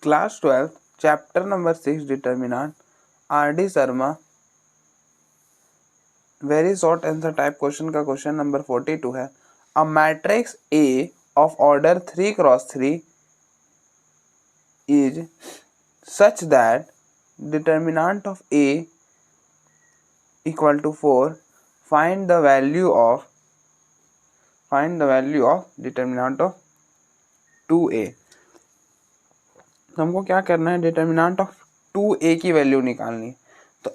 Class 12 chapter number 6 determinant RD Sharma very short answer type question का question number 42 है। A matrix A of order 3x3 is such that determinant of A equal to 4 find the value of determinant of 2A। तो हमको क्या करना है, determinant of 2A की value निकालनी। तो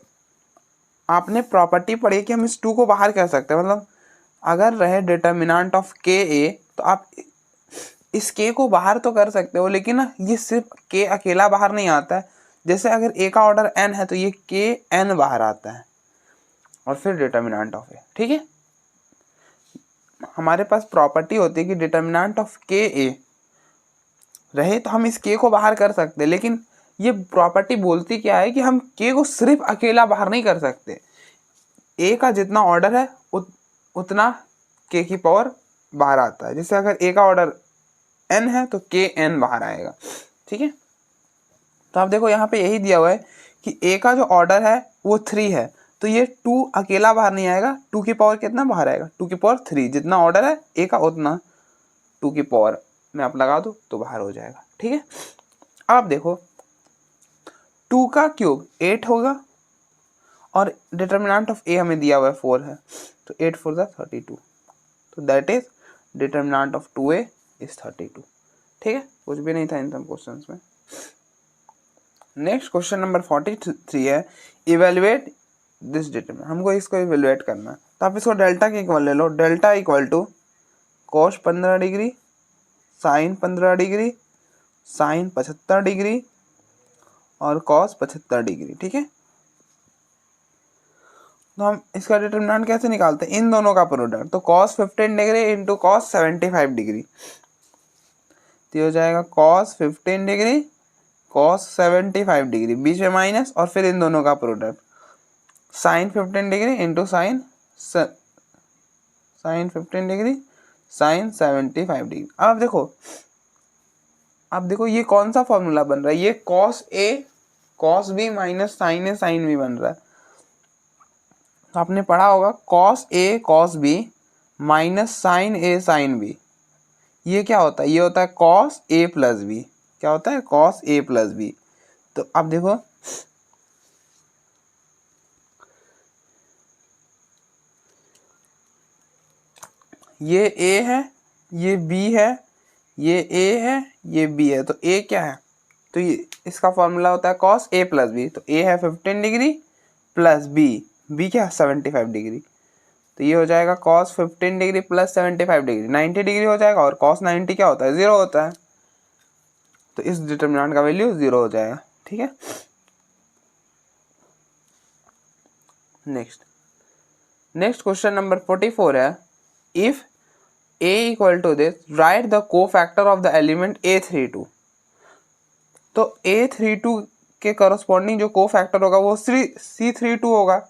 आपने प्रॉपर्टी पढ़ी कि हम इस 2 को बाहर कर सकते हैं, मतलब अगर रहे डिटर्मिनेंट ऑफ KA तो आप इस K को बाहर तो कर सकते हो, लेकिन ना ये सिर्फ K अकेला बाहर नहीं आता है। जैसे अगर A का ऑर्डर n है तो ये KN बाहर आता है और फिर डिटर्मिनेंट ऑफ A। ठीक है, हमारे पास प्रॉपर्टी होती है कि डिटर्मिनेंट ऑफ KA रहे तो हम इस K को बाहर कर सकते हैं, लेकिन ये प्रॉपर्टी बोलती क्या है कि हम K को सिर्फ अकेला बाहर नहीं कर सकते। A का जितना ऑर्डर है उतना K की पावर बाहर आता है। जैसे अगर A का ऑर्डर n है तो KN बाहर आएगा। ठीक है, तो आप देखो यहाँ पे यही दिया हुआ है कि A का जो ऑर्डर है वो 3 है, तो ये 2 अकेला बाहर नहीं आएगा। 2 की पावर कितना बाहर आएगा, 2 की पावर 3। जितना ऑर्डर है A का उतना 2 की पावर में आप लगा दो तो बाहर हो जाएगा। ठीक है, अब देखो 2 का क्यूब 8 होगा और डिटर्मिनेंट ऑफ A हमें दिया हुआ है 4 है, तो 8 4 32, तो that is determinant of 2A is 32। ठीक है, कुछ भी नहीं था इन सब क्वेश्चंस में। नेक्स्ट क्वेश्चन नंबर 43 है, इवेलुएट दिस डिटर्मिनेंट। हमको इसको इवेलुएट करना है, तो आप इसको डेल्टा के इक्वल ले लो। Delta equal to cos 15 degree, sine 15 degree, sine 75 degree और cos 75 डिग्री। ठीक है, तो हम इसका डिटर्मिनेंट कैसे निकालते हैं, इन दोनों का प्रोडक्ट। तो cos 15 degree into cos 75 degree, तो हो जाएगा cos 15 डिग्री cos 75 डिग्री, बीच में माइनस और फिर इन दोनों का product sin 15 degree into sine 15 degree sin 75 degree. अब देखो ये कौन सा फॉर्मूला बन रहा है, ये cos A cos B minus sin A sin B बन रहा है। तो आपने पढ़ा होगा cos A cos B minus sin A sin B, ये क्या होता है, ये होता है cos A प्लस B। क्या होता है, cos A प्लस B। तो अब देखो ये A है, ये B है, ये A है, ये B है, तो A क्या है, तो ये इसका फॉर्मूला होता है cos A प्लस B। तो A है 15 डिग्री प्लस B क्या 75 डिग्री, तो ये हो जाएगा cos 15 degree plus 75 degree 90 degree हो जाएगा, और cos 90 क्या होता है, 0 होता है, तो इस डिटर्मिनेंट का वैल्यू 0 हो जाएगा। ठीक है, नेक्स्ट क्वेश्चन नंबर 44 है, if A equal to this right the cofactor of the element A32। तो A32 के करस्पॉन्डिंग जो कोफैक्टर होगा वो C32 होगा।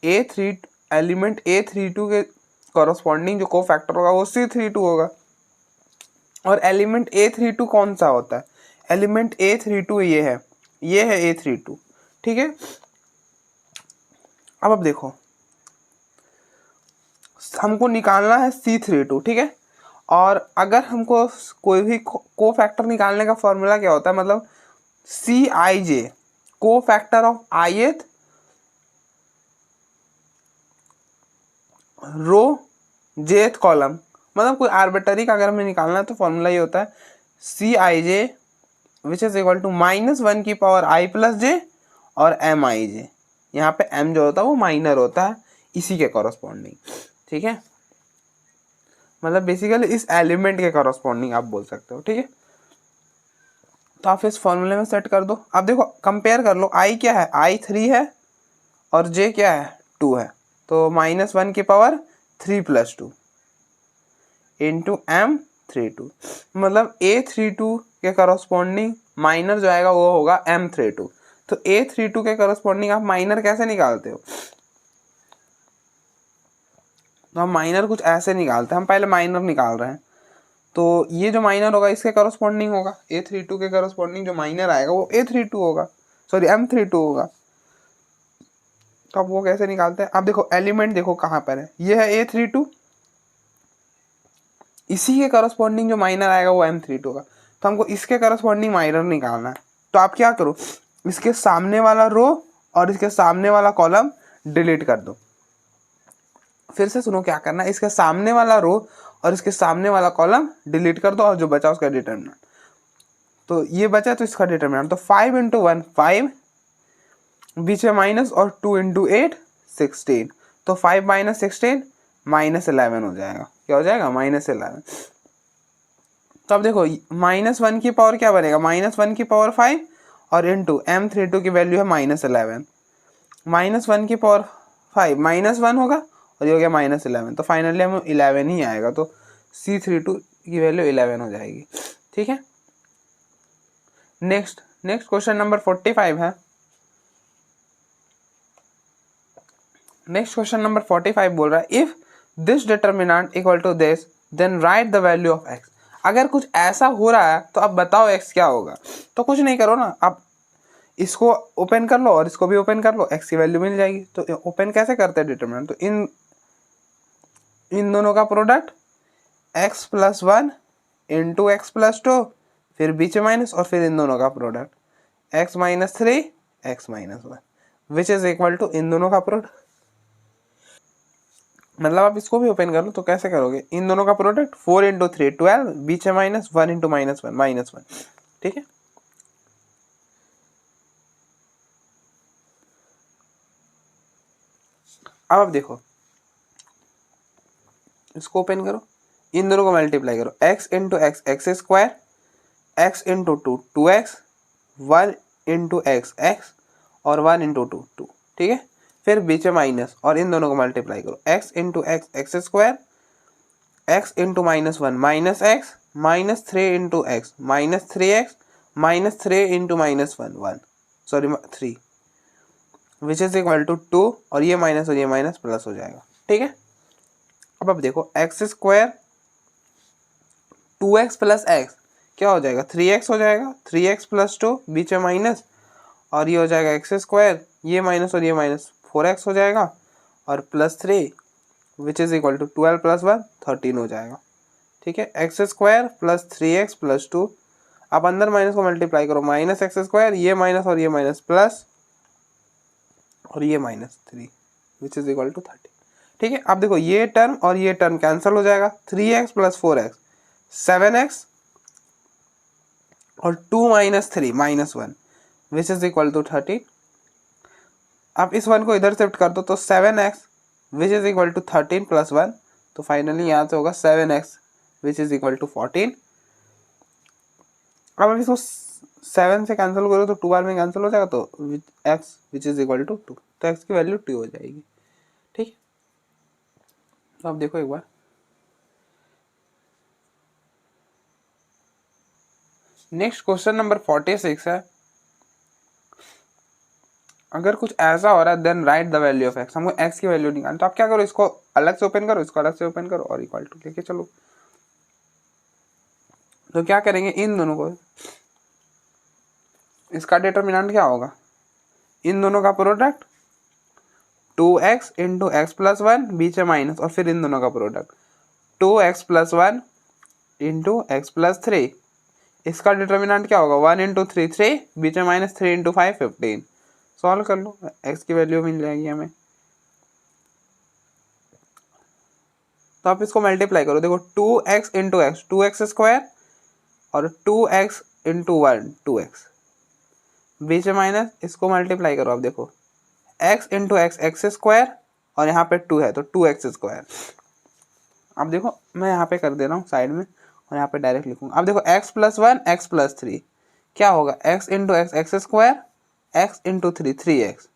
एलिमेंट A32 के करस्पॉन्डिंग जो कोफैक्टर होगा वो C32 होगा। और एलिमेंट A32 कौन सा होता है, एलिमेंट A32 ये है A32। ठीक है, अब देखो हमको निकालना है C32। ठीक है, और अगर हमको कोई भी कोफैक्टर निकालने का फॉर्मूला क्या होता है, मतलब CIJ cofactor of ith row jth column, मतलब कोई आर्बिटरी का अगर हमें निकालना है तो फॉर्मूला ये होता है CIJ which is equal to -1 की पावर I प्लस जे और MIJ। यहाँ पे M जो होता है वो माइनर होता है इसी के कॉरस्पॉन्डिंग। ठीक है, मतलब बेसिकली इस एलिमेंट के कॉरस्पॉन्डिंग आप बोल सकते हो। ठीक है, तो आप इस फॉर्मूले में सेट कर दो। अब देखो कंपेयर कर लो, I क्या है, I 3 है और J क्या है 2 है, तो -1 की पावर 3 प्लस 2 इंटू M32, मतलब A32 के करस्पॉन्डिंग माइनर जो आएगा वो होगा M32। तो A32 के करस्पॉन्डिंग आप माइनर कैसे निकालते हो, तो हम माइनर कुछ ऐसे निकालते हैं, हम पहले माइनर निकाल रहे हैं। तो ये जो माइनर होगा इसके करस्पॉन्डिंग होगा, A32 के करस्पॉन्डिंग जो माइनर आएगा वो A32 होगा, सॉरी M32 होगा। तो अब वो कैसे निकालते हैं, आप देखो एलिमेंट देखो कहाँ पर है, ये है A32, इसी के करस्पॉन्डिंग जो माइनर आएगा वो M32 होगा। तो हमको इसके करस्पॉन्डिंग माइनर निकालना है। तो आप क्या करो, इसके सामने वाला रो और इसके सामने वाला कॉलम डिलीट कर दो। फिर से सुनो क्या करना है, इसके सामने वाला रो और इसके सामने वाला कॉलम डिलीट कर दो और जो बचा उसका डिटरमिनेंट। तो ये बचा तो इसका डिटरमिनेंट, तो 5 × 1 5, बीच में माइनस, और 2 × 8 16। तो 5 - 16 -11 हो जाएगा। क्या हो जाएगा, -11। तो अब देखो -1 की पावर क्या बनेगा, -1 की पावर 5 और इंटू M32 की वैल्यू है -11, -1 की पावर 5 -1 होगा और ये हो गया -11। तो फाइनली हमें 11 ही आएगा। तो C32 की वैल्यू 11 हो जाएगी। ठीक है, नेक्स्ट क्वेश्चन नंबर 45 है। नेक्स्ट क्वेश्चन नंबर 45 बोल रहा है, if this determinant equal to this then right the value of x। अगर कुछ ऐसा हो रहा है तो अब बताओ x क्या होगा। तो कुछ नहीं करो ना, आप इसको ओपन कर लो और इसको भी ओपन कर लो, x की वैल्यू मिल जाएगी। तो ओपन कैसे करते हैं डिटर्मिनेंट, तो इन दोनों का प्रोडक्ट x + 1 × x + 2, फिर बीच में माइनस, और फिर इन दोनों का product x - 3 x - 1 which is equal to इन दोनों का प्रोडक्ट। मतलब आप इसको भी ओपन कर लो, तो कैसे करोगे, इन दोनों का प्रोडक्ट 4 × 3 12, बीच में माइनस, 1 × -1 -1। ठीक है, अब आप देखो इसको ओपन करो, इन दोनों को मल्टीप्लाई करो, x × x x², x × 2 2x, 1 × x x और 1 × 2 2। ठीक है, फिर बीच में माइनस और इन दोनों को मल्टीप्लाई करो, x × x x², x × -1 -x, -3 × x -3x, -3 × -1 sorry 3, which is equal to 2, और ये माइनस प्लस हो जाएगा। ठीक है, अब देखो x² 2x + x क्या हो जाएगा, 3x हो जाएगा, 3x + 2 बीच में माइनस, और ये हो जाएगा x², ये माइनस और ये माइनस 4x हो जाएगा, और +3 विच इज इक्वल टू 12 + 1 13 हो जाएगा। ठीक है, x² + 3x + 2, आप अंदर माइनस को मल्टीप्लाई करो, -x², ये माइनस और ये माइनस प्लस, और ये -3 विच इज इक्वल टू 13। ठीक है, अब देखो ये टर्म और ये टर्म कैंसिल हो जाएगा, 3x + 4x 7x, और 2 - 3 -1 विच इज इक्वल टू 13। आप इस 1 को इधर शिफ्ट कर दो, तो 7x which is equal to 13 + 1, तो फाइनली यहाँ से होगा 7x which is equal to 14। अब आप इसको 7 से कैंसिल करो तो 2 बार में कैंसिल हो जाएगा, तो x which is equal to 2, तो x की वैल्यू 2 हो जाएगी। ठीक है, तो आप देखो एक बार, नेक्स्ट क्वेश्चन नंबर 46 है, अगर कुछ ऐसा हो रहा है then right the value of x। हमको x की वैल्यू निकालनी, तो आप क्या करो, इसको अलग से ओपन करो, इसको अलग से ओपन करो और इक्वल टू लेके चलो। तो क्या करेंगे, इन दोनों को, इसका डिटर्मिनेंट क्या होगा, इन दोनों का प्रोडक्ट 2x × x + 1 बीच में माइनस, और फिर इन दोनों का प्रोडक्ट 2x + 1 × x + 3, इसका डिटर्मिनेंट क्या होगा, 1 × 3 3, बीच में माइनस, 3 × 5 15। सॉल्व कर लो, x की वैल्यू मिल जाएगी हमें। तो आप इसको मल्टीप्लाई करो, देखो 2x × x 2x² और 2x × 1 2x, बीच में माइनस, इसको मल्टीप्लाई करो, आप देखो x × x x² और यहाँ पे 2 है तो 2x²। अब देखो मैं यहाँ पे कर दे रहा हूँ साइड में, और यहाँ पे डायरेक्ट लिखूंगा। अब देखो x + 1 x + 3 क्या होगा, x × x x², x × 3 3x,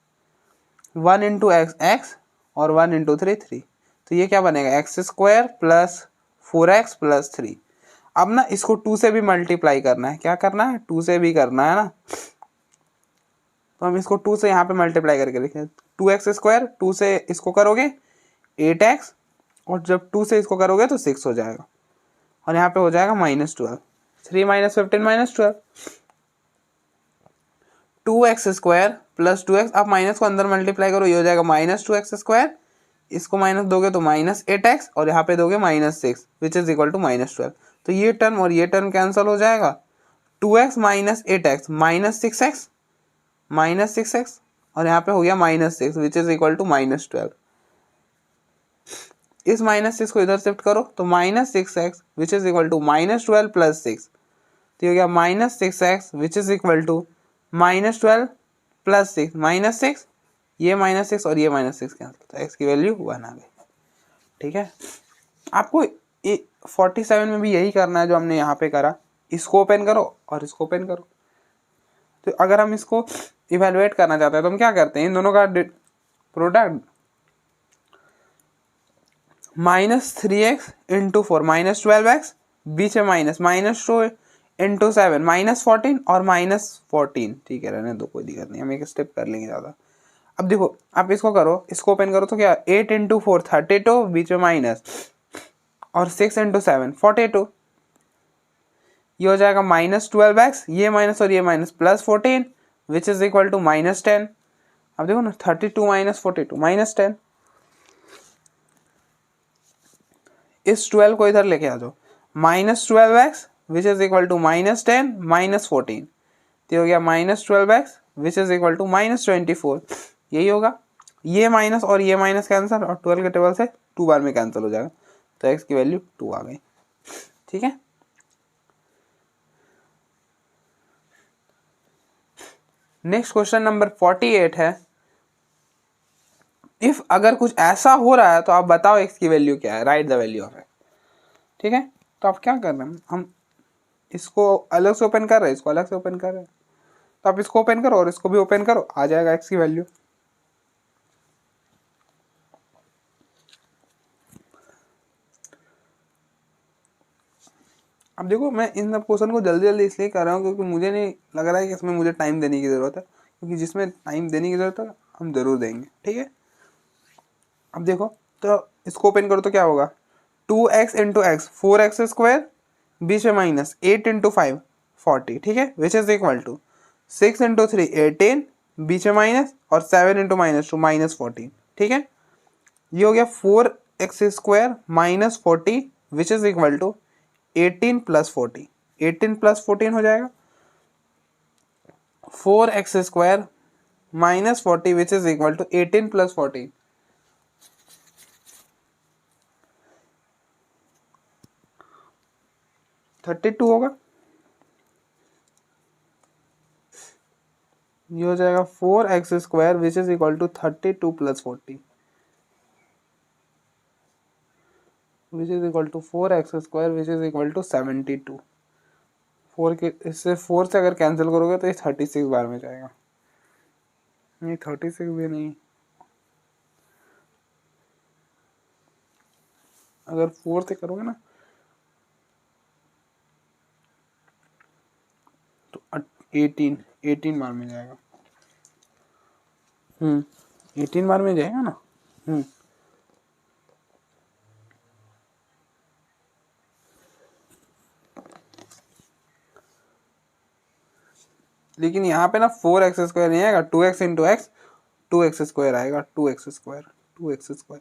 1 × x x और 1 × 3 3, तो ये क्या बनेगा, x² + 4x + 3। अब ना इसको 2 से भी मल्टीप्लाई करना है, क्या करना है, 2 से भी करना है ना, तो हम इसको 2 से यहाँ पे मल्टीप्लाई करके लिखें, 2x², 2 से इसको करोगे 8x, और जब 2 से इसको करोगे तो 6 हो जाएगा। और यहाँ पे हो जाएगा -12। 3 - 15 - 12, 2x² + 2x। आप माइनस को अंदर मल्टीप्लाई करो, ये हो जाएगा -2x²। इसको माइनस दोगे तो -8x, और यहाँ पे दोगे -6 विच इज इक्वल टू -12। तो ये टर्म और ये टर्म कैंसिल हो जाएगा। 2x - 8x -6x, -6x, और यहाँ पे हो गया -6 विच इज इक्वल टू -12। इस -6 को इधर शिफ्ट करो तो -6x which is equal to -12 + 6, तो हो गया -6x which is equal to -12 + 6, -6, ये -6 और ये -6 कैंसिल, तो x की वैल्यू 1 आ गई। ठीक है, आपको 47 में भी यही करना है जो हमने यहाँ पे करा। इसको ओपन करो और इसको ओपन करो। तो अगर हम इसको इवेलुएट करना चाहते हैं तो हम क्या करते हैं, इन दोनों का प्रोडक्ट -3x × 4 -12x, बीच में -2 × 7 -14 और -14। ठीक है, रहने दो, कोई दिक्कत नहीं, हम एक स्टेप कर लेंगे ज़्यादा। अब देखो, आप इसको करो, इसको ओपन करो तो क्या 8 × 4 32, बीच में माइनस, और 6 × 7 42, ये हो जाएगा -12x, ये माइनस और ये minus, +14 which is equal to -10। अब देखो ना, 32 - 42 -10। इस 12 को इधर लेके आ जाओ, -12x which is equal to -10 -14, तो हो गया -12x which is equal to -24। यही होगा, ये माइनस और ये माइनस कैंसिल, और 12 के टेबल से 2 बार में कैंसिल हो जाएगा, तो x की वैल्यू 2 आ गई। ठीक है, नेक्स्ट क्वेश्चन नंबर 48 है, इफ अगर कुछ ऐसा हो रहा है तो आप बताओ x की वैल्यू क्या है, right the value of x। ठीक है, तो आप क्या कर रहे हैं, हम इसको अलग से ओपन कर रहे हैं, इसको अलग से ओपन कर रहे हैं, तो आप इसको ओपन करो और इसको भी ओपन करो, आ जाएगा x की वैल्यू। अब देखो, मैं इन सब क्वेश्चन को जल्दी जल्दी इसलिए कर रहा हूँ क्योंकि मुझे नहीं लग रहा है कि इसमें मुझे टाइम देने की ज़रूरत है, क्योंकि जिसमें टाइम देने की ज़रूरत है हम ज़रूर देंगे। ठीक है, अब देखो, तो इसको ओपन करो तो क्या होगा, 2x × x 4x², बीच में माइनस, 8 × 5 40, ठीक है, विच इज इक्वल टू 6 × 3 18, बीच में माइनस, और 7 × -2 -14। ठीक है, ये हो गया 4x² - 40 which is equal to 18 + 40, 18 + 14 हो जाएगा, 4x² - 40 which is equal to 18 + 14, 32 होगा। ये हो जाएगा 4x² which is equal to 32 + 40 which is equal to 4x² which is equal to 72। 4 के इससे 4 से अगर कैंसिल करोगे तो ये 36 बार में जाएगा, नहीं 36 भी नहीं, अगर 4 से करोगे ना तो 18 बार में जाएगा। 18 बार में जाएगा ना। लेकिन यहाँ पे ना 4x² नहीं आएगा, 2x × x 2x² आएगा, 2x²।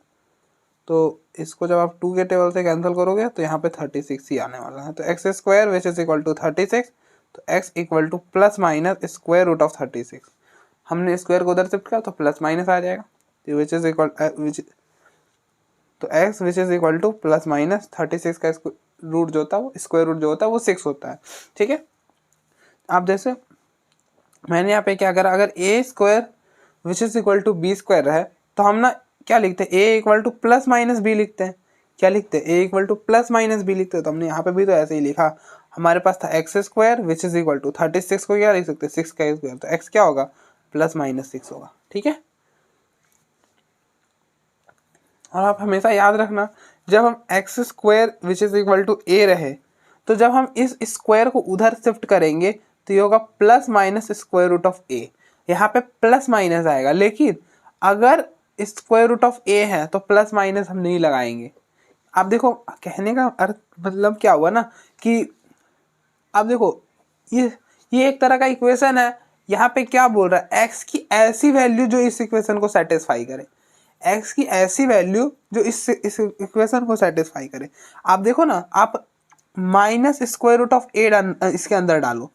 तो इसको जब आप 2 के टेबल से कैंसिल करोगे तो यहाँ पे 36 ही आने वाला है, तो x² which is equal to 36, तो x इक्वल टू ±√36। हमने स्क्वायर को उधर शिफ्ट किया तो प्लस माइनस आ जाएगा, तो विच इज इक्वल तो x which is equal to ±36 का रूट जो होता है वो स्क्वायर रूट जो होता है वो 6 होता है। ठीक है, आप जैसे मैंने यहाँ पे क्या करा, अगर a² which is equal to b² है तो हम ना क्या लिखते हैं, a इक्वल टू ±b लिखते हैं। क्या लिखते हैं, a इक्वल टू ±b लिखते हैं। तो हमने यहाँ पे भी तो ऐसे ही लिखा, हमारे पास था x² which is equal to 36 को क्या लिख सकते हैं, 6 का स्क्वायर, तो x क्या होगा ±6 होगा। ठीक है, और आप हमेशा याद रखना, जब हम x² which is equal to a रहे तो जब हम इस स्क्वायर को उधर शिफ्ट करेंगे तो ये होगा ±√a। यहाँ पे प्लस माइनस आएगा, लेकिन अगर स्क्वायर रूट ऑफ a है तो प्लस माइनस हम नहीं लगाएंगे, आप देखो कहने का अर्थ मतलब क्या हुआ ना कि आप देखो ये एक तरह का इक्वेशन है। यहाँ पे क्या बोल रहा है, x की ऐसी वैल्यू जो इस इक्वेशन को सेटिस्फाई करे, x की ऐसी वैल्यू जो इस इक्वेशन को सेटिस्फाई करे। आप देखो ना, आप माइनस स्क्वायर रूट ऑफ ए इसके अंदर डालो,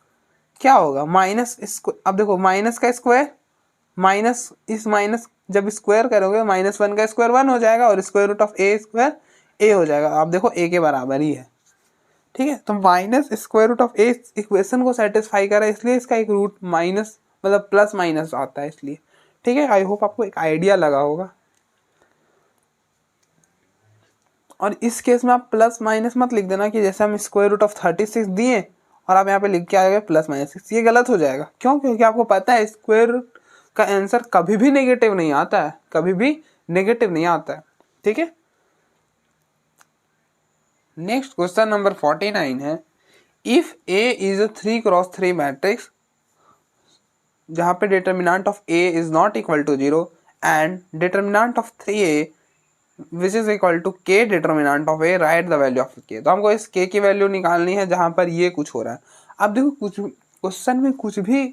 क्या होगा माइनस स्क्वायर। अब देखो माइनस का स्क्वायर माइनस इस माइनस जब स्क्वायर करोगे -1 का स्क्वायर 1 हो जाएगा और square root of A square A हो जाएगा। आप देखो ए के बराबर ही है, ठीक है। तो minus square root of a equation को सेटिस्फाई करा, इसलिए इसका एक रूट माइनस मतलब प्लस माइनस आता है इसलिए, ठीक है। आई होप आपको एक आइडिया लगा होगा। और इस केस में आप प्लस माइनस मत लिख देना कि जैसे हम स्क्वायर रूट ऑफ 36 दिए और आप यहाँ पे लिख के आ गए +-6, ये गलत हो जाएगा। क्यों? क्योंकि आपको पता है स्क्वायर का आंसर कभी भी नेगेटिव नहीं आता है, कभी भी नेगेटिव नहीं आता है, ठीक है। नेक्स्ट क्वेश्चन नंबर 49 है, if A is a 3x3 matrix जहाँ पे determinant of A is not equal to 0 and determinant of 3a which is equal to K determinant of A, right the value of K. तो हमको इस के की value निकालनी है जहाँ पर ये कुछ हो रहा है। अब देखो कुछ क्वेश्चन में कुछ भी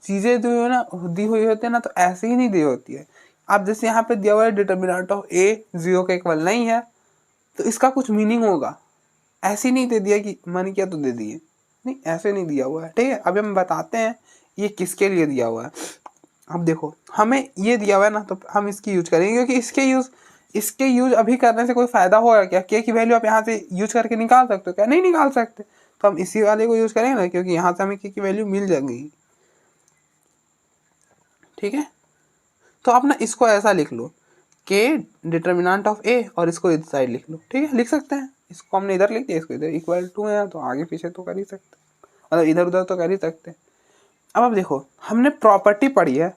चीज़ें दी हुई होती है ना, तो ऐसे ही नहीं दी होती है। अब जैसे यहाँ पे दिया हुआ है डिटर्मिनेंट ऑफ ए 0 के इक्वल नहीं है, तो इसका कुछ मीनिंग होगा। ऐसे नहीं दे दिया कि मन किया तो दे दिए, नहीं ऐसे नहीं दिया हुआ है, ठीक है। अभी हम बताते हैं ये किसके लिए दिया हुआ है। अब देखो हमें ये दिया हुआ है ना, तो हम इसकी यूज करेंगे क्योंकि इसके यूज अभी करने से कोई फायदा होगा क्या? के की वैल्यू आप यहाँ से यूज करके निकाल सकते हो क्या? नहीं निकाल सकते। तो हम इसी वाले को यूज करेंगे ना, क्योंकि यहाँ से हमें के की वैल्यू मिल जाएगी, ठीक है। तो आप ना इसको ऐसा लिख लो, के डिटर्मिनेंट ऑफ ए, और इसको इस साइड लिख लो, ठीक है। लिख सकते हैं, इसको हमने इधर लिख दिया, इसको इधर इक्वल टू है, तो आगे पीछे तो कर ही सकते, मतलब इधर उधर तो कर ही सकते। अब देखो हमने प्रॉपर्टी पढ़ी है,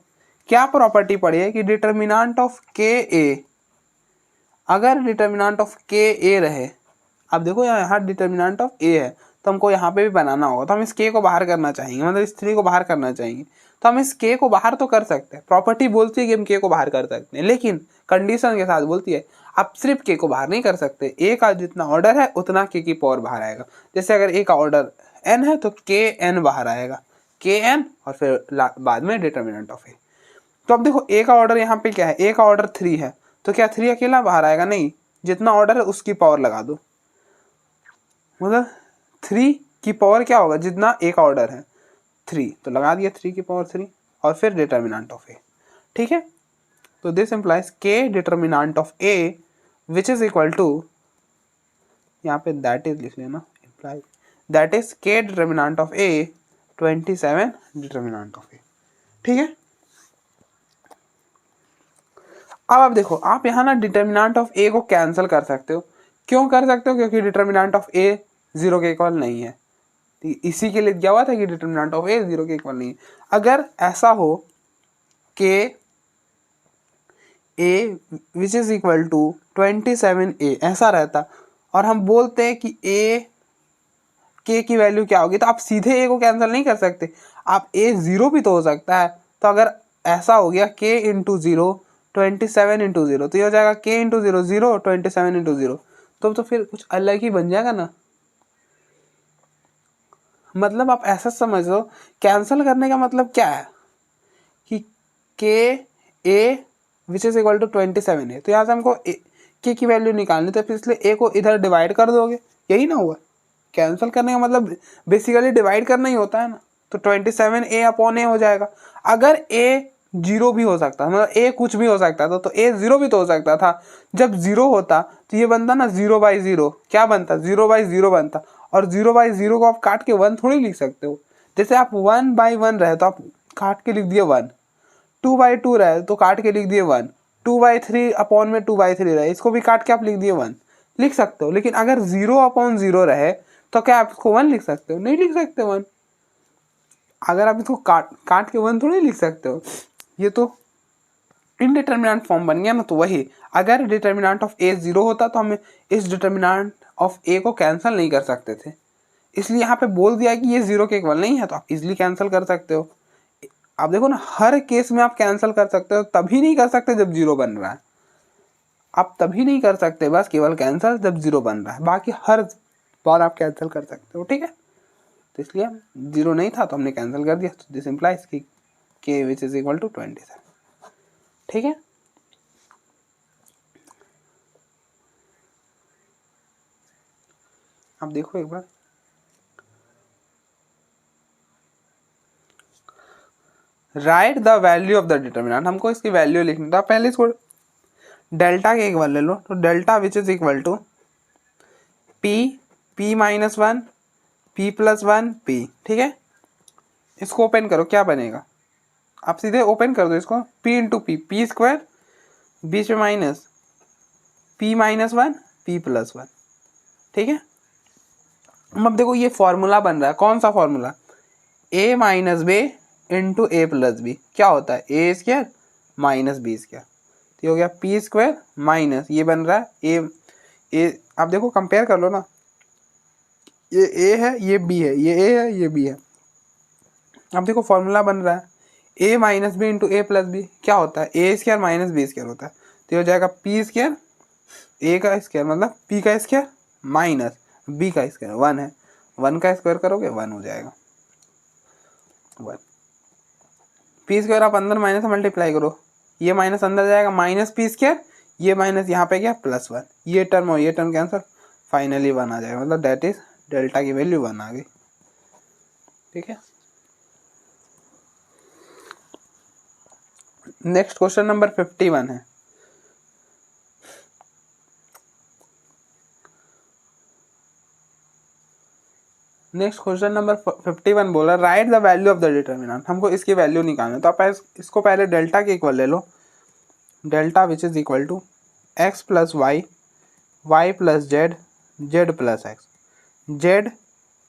क्या प्रॉपर्टी पढ़ी है कि डिटर्मिनेंट ऑफ के ए, अगर डिटर्मिनेंट ऑफ के ए रहे, अब देखो यहाँ डिटर्मिनेंट ऑफ ए है, तो हमको यहाँ पे भी बनाना होगा, तो हम इस के को बाहर करना चाहेंगे, मतलब इस 3 को बाहर करना चाहेंगे। तो हम इस के को बाहर तो कर सकते हैं, प्रॉपर्टी बोलती है कि हम के को बाहर कर सकते हैं, लेकिन कंडीशन के साथ बोलती है आप सिर्फ के को बाहर नहीं कर सकते, ए का जितना ऑर्डर है उतना के की पावर बाहर आएगा। जैसे अगर ए का ऑर्डर एन है तो के एन बाहर आएगा, के एन और फिर बाद में डिटर्मिनेंट ऑफ ए। तो अब देखो ए का ऑर्डर यहाँ पे क्या है, ए का ऑर्डर 3 है, तो क्या 3 अकेला बाहर आएगा? नहीं, जितना ऑर्डर है उसकी पावर लगा दो, मतलब 3 की पावर क्या होगा, जितना ए का ऑर्डर है 3, तो लगा दिया 3 की पावर 3 और फिर डिटर्मिनेंट ऑफ ए, ठीक है। तो this implies K determinant of A which is equal to, यहाँ पे दैट इज लिख लेना, implies that is K determinant of A 27 determinant of A, ठीक है। अब आप देखो आप यहाँ ना डिटर्मिनेंट ऑफ ए को कैंसिल कर सकते हो। क्यों कर सकते हो? क्योंकि डिटर्मिनेंट ऑफ ए 0 के इक्वल नहीं है, इसी के लिए दिया हुआ था कि डिटर्मिनेंट ऑफ ए 0 के इक्वल नहीं है। अगर ऐसा हो K A which is equal to 27a ऐसा रहता, और हम बोलते हैं कि ए के की वैल्यू क्या होगी, तो आप सीधे ए को कैंसिल नहीं कर सकते, आप ए 0 भी तो हो सकता है। तो अगर ऐसा हो गया के इंटू 0 27 इंटू 0, तो ये हो जाएगा के इंटू 0 0 27 इंटू 0, तो फिर कुछ अलग ही बन जाएगा ना। मतलब आप ऐसा समझ लो, कैंसिल करने का मतलब क्या है कि के A which is equal to 27 है, तो यहाँ से हमको के की वैल्यू निकालनी, तो फिर इसलिए ए को इधर डिवाइड कर दोगे, यही ना हुआ। कैंसिल करने का मतलब बेसिकली डिवाइड करना ही होता है ना, तो 27a अपॉन ए हो जाएगा। अगर ए 0 भी हो सकता, मतलब ए कुछ भी हो सकता था, तो ए 0 भी तो हो सकता था। जब 0 होता तो ये बनता ना 0/0, क्या बनता? 0/0 बनता, और 0/0 को आप काट के 1 थोड़ी लिख सकते हो। जैसे आप 1/1 रहे तो आप काट के लिख दिए 1, 2/2 रहे तो काट के लिख दिए 1, 2/3 अपॉन में 2/3 रहे, इसको भी काट के आप लिख दिए 1, लिख सकते हो। लेकिन अगर 0/0 रहे तो क्या आप इसको 1 लिख सकते हो? नहीं लिख सकते 1। अगर आप इसको काट के 1 थोड़ी लिख सकते हो, ये तो इनडिटर्मिनेंट फॉर्म बन गया ना। तो वही, अगर डिटर्मिनेंट ऑफ ए 0 होता तो हम इस डिटर्मिनेंट ऑफ ए को कैंसिल नहीं कर सकते थे, इसलिए यहाँ पे बोल दिया कि ये 0 के इक्वल नहीं है, तो आप इजिली कैंसिल कर सकते हो। आप देखो ना, हर केस में आप कैंसिल कर सकते हो, तभी नहीं कर सकते जब 0 बन रहा है। आप तभी नहीं कर सकते बस केवल कैंसिल जब जीरो बन रहा है, बाकी हर बार आप कैंसिल कर सकते हो, ठीक है। तो इसलिए जीरो नहीं था तो हमने कैंसिल कर दिया, तो दिस इंप्लाइज कि k which is equal to 27, ठीक है। अब देखो एक बार, right the value of the determinant, हमको इसकी वैल्यू लिखनी था। पहले इसको डेल्टा के एक बार ले लो, तो delta which is equal to p minus 1 p plus 1 p, ठीक है। इसको ओपन करो, क्या बनेगा, आप सीधे ओपन कर दो इसको, p इंटू पी स्क्वायर, बीच में minus p minus 1 p plus 1, ठीक है। अब देखो ये फॉर्मूला बन रहा है, कौन सा formula, a minus b into a plus b, क्या होता है a square minus b square, तो हो गया पी स्क्वायर माइनस ये बन रहा है ए, आप देखो कंपेयर कर लो ना, ये ए है ये बी है, ये ए है ये बी है। अब देखो फॉर्मूला बन रहा है ए minus b into a plus b, क्या होता है a square minus b square होता है, तो हो जाएगा पी स्क्वायर ए का स्क्वायर मतलब पी का स्क्वायर माइनस बी का स्क्वायर, 1 है, 1 का स्क्वायर करोगे 1 हो जाएगा 1। पी स्क्वायर आप अंदर माइनस मल्टीप्लाई करो, ये माइनस अंदर जाएगा माइनस पी स्क्वायर, ये माइनस यहाँ पे क्या प्लस 1, ये टर्म और ये टर्म कैंसर, फाइनली 1 आ जाएगा, मतलब दैट इज डेल्टा की वैल्यू 1 आ गई, ठीक है। नेक्स्ट क्वेश्चन नंबर 51 है। नेक्स्ट क्वेश्चन नंबर 51 बोला right the value of the determinant, हमको इसकी वैल्यू निकालना है, तो आप इसको पहले डेल्टा के इक्वल ले लो, delta which is equal to x plus y, y plus z, z plus x, z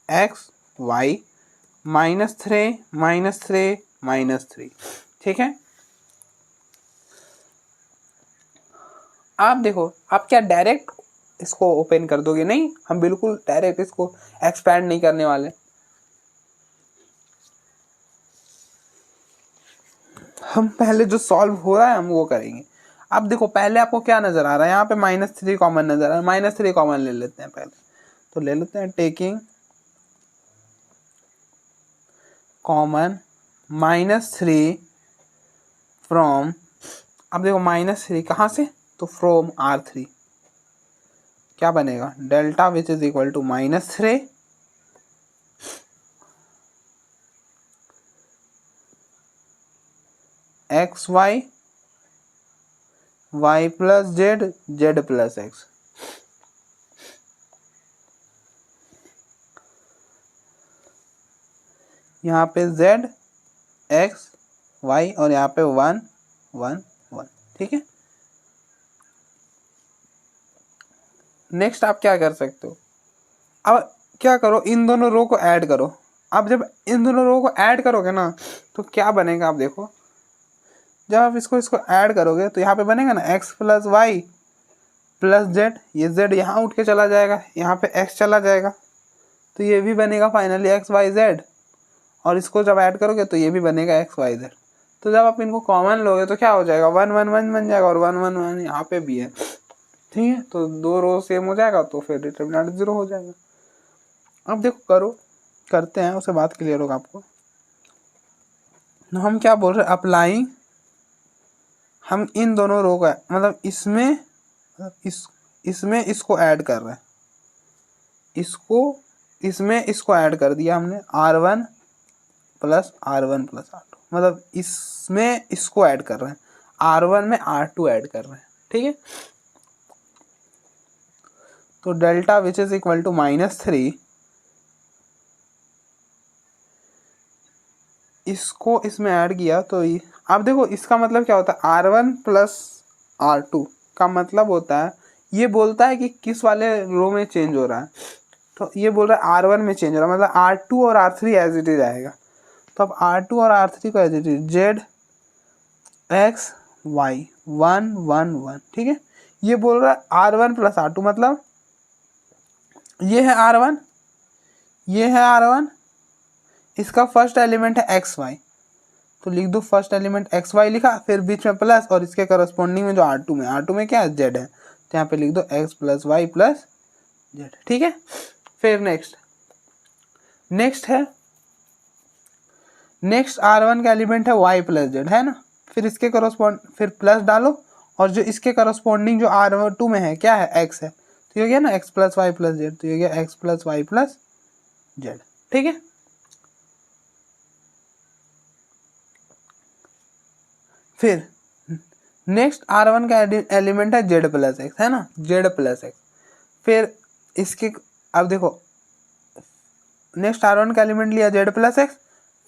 x y minus 3 minus 3 minus 3, ठीक है। आप देखो आप क्या डायरेक्ट इसको ओपन कर दोगे, नहीं, हम बिल्कुल डायरेक्ट इसको एक्सपैंड नहीं करने वाले, हम पहले जो सॉल्व हो रहा है हम वो करेंगे। अब देखो पहले आपको क्या नजर आ रहा है, यहाँ पे -3 कॉमन नजर आ रहा है, -3 कॉमन ले लेते हैं पहले, तो ले लेते हैं टेकिंग कॉमन -3 फ्रॉम, अब देखो -3 कहाँ से, तो फ्रॉम R3, क्या बनेगा delta which is equal to -3 x y, y plus z, z plus x, यहाँ पे जेड एक्स वाई और यहाँ पे 1 1 1, ठीक है। नेक्स्ट आप क्या कर सकते हो, अब क्या करो इन दोनों रो को ऐड करो, अब जब इन दोनों रो को ऐड करोगे ना तो क्या बनेगा, आप देखो जब आप इसको ऐड करोगे तो यहाँ पे बनेगा ना x plus y plus z, ये जेड यहाँ उठ के चला जाएगा, यहाँ पे एक्स चला जाएगा, तो ये भी बनेगा फाइनली एक्स वाई जेड, और इसको जब ऐड करोगे तो ये भी बनेगा एक्स वाई जेड, तो जब आप इनको कॉमन लोगे तो क्या हो जाएगा 1 1 1 बन जाएगा, और 1 1 1 यहाँ पे भी है, ठीक है, तो दो रो सेम हो जाएगा, तो फिर डिटरमिनेंट 0 हो जाएगा। अब देखो करते हैं, उसके बाद क्लियर होगा आपको। हम क्या बोल रहे हैं, अप्लाइंग, हम इन दोनों रो का मतलब इसमें इसको ऐड कर रहे हैं, इसमें इसको ऐड कर दिया हमने R1 plus R1 plus R2, मतलब इसमें इसको ऐड कर रहे हैं, R1 में R2 ऐड कर रहे हैं, ठीक है। तो delta which is equal to -3, इसको इसमें ऐड किया तो आप देखो इसका मतलब क्या होता है, R1 प्लस R2 का मतलब होता है, ये बोलता है कि किस वाले रो में चेंज हो रहा है, तो ये बोल रहा है R1 में चेंज हो रहा है, मतलब R2 और R3 एज इट इज आएगा, तो अब R2 और R3 को as it is z x y 1 1 1, ठीक है। ये बोल रहा है R1 प्लस R2, मतलब ये है R1, ये है R1, इसका फर्स्ट एलिमेंट है एक्स वाई, तो लिख दो फर्स्ट एलिमेंट एक्स वाई लिखा, फिर बीच में प्लस और इसके करस्पॉन्डिंग में जो R2 में क्या है जेड है, तो यहाँ पे लिख दो x plus y plus z, ठीक है। फिर नेक्स्ट R1 का एलिमेंट है y प्लस जेड, है ना। फिर इसके फिर प्लस डालो, और जो इसके करस्पॉन्डिंग जो R2 में है क्या है, x है, तो ये हो गया ना x plus y plus z, तो ये हो गया x plus y plus z, ठीक है। फिर नेक्स्ट R1 का एलिमेंट है z प्लस एक्स, है ना, z प्लस एक्स। फिर इसके अब देखो नेक्स्ट R1 का एलिमेंट लिया z प्लस एक्स,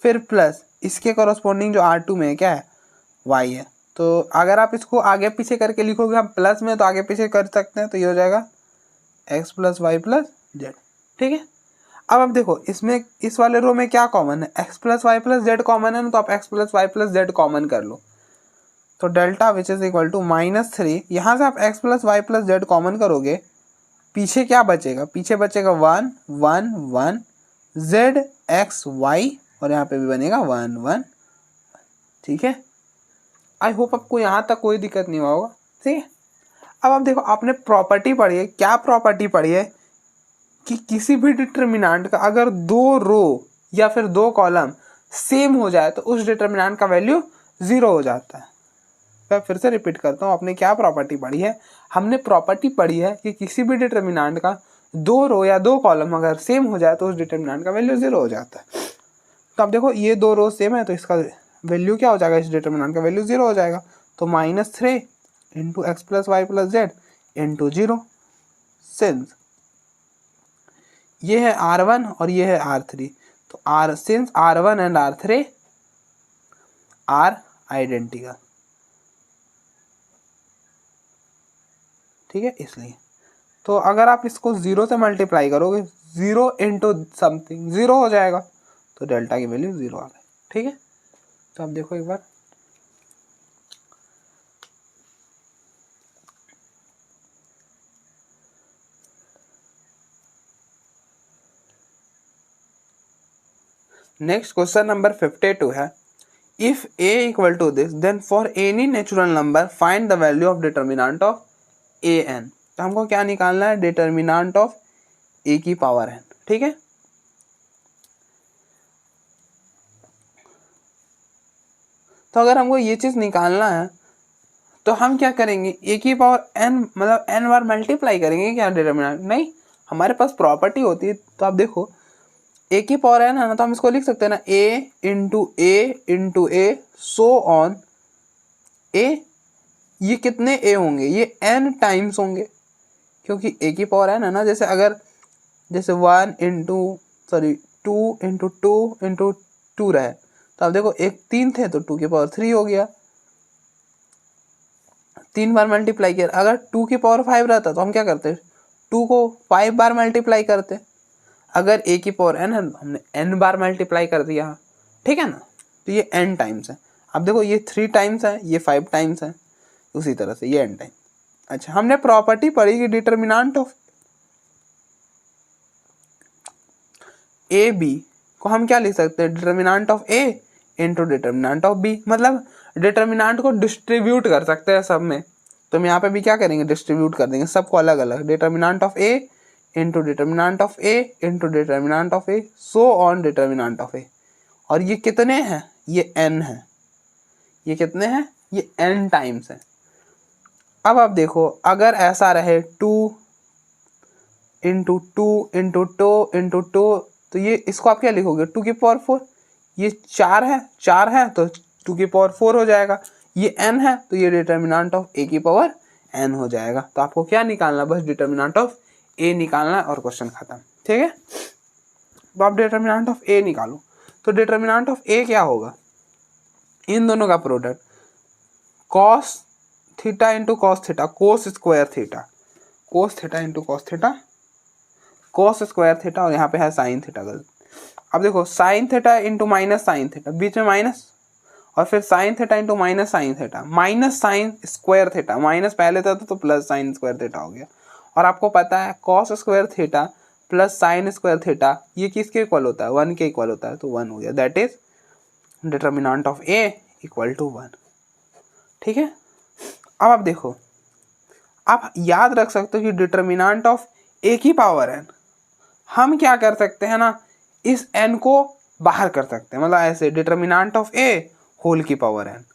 फिर प्लस इसके कॉरस्पॉन्डिंग जो R2 में है क्या है, y है। तो अगर आप इसको आगे पीछे करके लिखोगे हम प्लस में, तो आगे पीछे कर सकते हैं, तो ये हो जाएगा x plus y plus z, ठीक है। अब देखो इसमें इस वाले रो में क्या कॉमन है, x plus y plus z common है ना, तो आप x plus y plus z common कर लो, तो delta which is equal to -3। यहाँ से आप x plus y plus z common करोगे, पीछे क्या बचेगा, पीछे बचेगा 1 1 1 z x y, और यहाँ पे भी बनेगा 1 1, ठीक है। आई होप आपको यहाँ तक कोई दिक्कत नहीं हुआ होगा, ठीक है। अब आप देखो आपने प्रॉपर्टी पढ़ी है, क्या प्रॉपर्टी पढ़ी है कि किसी भी डिटर्मिनेंट का अगर 2 रो या फिर 2 कॉलम सेम हो जाए तो उस डिटर्मिनेंट का वैल्यू 0 हो जाता है। मैं फिर से रिपीट करता हूँ, आपने क्या प्रॉपर्टी पढ़ी है, हमने प्रॉपर्टी पढ़ी है कि किसी भी डिटर्मिनेंट का 2 रो या 2 कॉलम अगर सेम हो जाए तो उस डिटर्मिनेंट का वैल्यू 0 हो जाता है। तो अब देखो ये 2 रो सेम है, तो इसका वैल्यू क्या हो जाएगा, इस डिटर्मिनेंट का वैल्यू 0 हो जाएगा। तो -3 into x plus y plus z into 0, since ये है R1 और ये है R3, तो since R1 and R3 are identical, ठीक है, इसलिए। तो अगर आप इसको 0 से मल्टीप्लाई करोगे, 0 इंटू समथिंग 0 हो जाएगा, तो डेल्टा की वैल्यू 0 आ गई, ठीक है। तो आप देखो एक बार, नेक्स्ट क्वेश्चन नंबर 52 है, if a equal to this then for any natural number find the value of determinant of an। तो हमको क्या निकालना है, डिटर्मिनेंट ऑफ a की पावर n, ठीक है। तो अगर हमको ये चीज निकालना है तो हम क्या करेंगे, a की पावर n मतलब n बार मल्टीप्लाई करेंगे क्या डिटर्मिनेंट, नहीं, हमारे पास प्रॉपर्टी होती है। तो आप देखो a की पावर n है ना, तो हम इसको लिख सकते हैं ना, a into a so on a, ये कितने a होंगे, ये n टाइम्स होंगे, क्योंकि a की पावर n है ना। जैसे अगर जैसे 2 इंटू 2 इंटू 2 रहे, तो आप देखो एक 3 थे तो 2 की पावर 3 हो गया, 3 बार मल्टीप्लाई किया। अगर 2 की पावर 5 रहता तो हम क्या करते, 2 को 5 बार मल्टीप्लाई करते। अगर a की पावर n है तो हमने n बार मल्टीप्लाई कर दिया, ठीक है ना। तो ये n टाइम्स है। अब देखो ये 3 टाइम्स है, ये 5 टाइम्स है, उसी तरह से ये n टाइम। अच्छा, हमने प्रॉपर्टी पढ़ी कि डिटर्मिनेंट ऑफ ए बी को हम क्या लिख सकते हैं, determinant of a into determinant of b, मतलब डिटर्मिनेंट को डिस्ट्रीब्यूट कर सकते हैं सब में। तो हम यहाँ पे भी क्या करेंगे, डिस्ट्रीब्यूट कर देंगे सबको अलग अलग, determinant of a into determinant of a into determinant of a so on determinant of a। और ये कितने हैं, ये n है, ये कितने हैं, ये n टाइम्स है। अब आप देखो अगर ऐसा रहे 2 इंटू 2 इंटू 2 इंटू 2, तो ये इसको आप क्या लिखोगे, 2 की पावर 4, ये 4 है तो 2 की पावर 4 हो जाएगा, ये n है तो ये डिटर्मिनेंट ऑफ a की पावर n हो जाएगा। तो आपको क्या निकालना, बस डिटर्मिनेंट ऑफ a निकालना है और क्वेश्चन खत्म, ठीक है। तो आप डिटर्मिनेंट ऑफ a निकालो, तो डिटर्मिनेंट ऑफ a क्या होगा, इन दोनों का product cos theta into cos theta, cos square theta, cos theta into cos theta, cos square theta, और यहाँ पे है साइन थीटा। गलत, अब देखो sine theta into minus sine theta, बीच में माइनस, और फिर sine theta into minus sine theta, minus sine square theta, minus पहले था तो प्लस साइन स्क्वायर थीटा हो गया। और आपको पता है cos square theta plus sign square theta ये किसके इक्वल होता है, 1 के इक्वल होता है, तो 1 हो गया, that is determinant of a equal to 1, ठीक है। अब आप देखो आप याद रख सकते हो कि डिटर्मिनेंट ऑफ ए की पावर एन, हम क्या कर सकते हैं ना, इस एन को बाहर कर सकते हैं, मतलब ऐसे डिटर्मिनेंट ऑफ ए होल की पावर एन,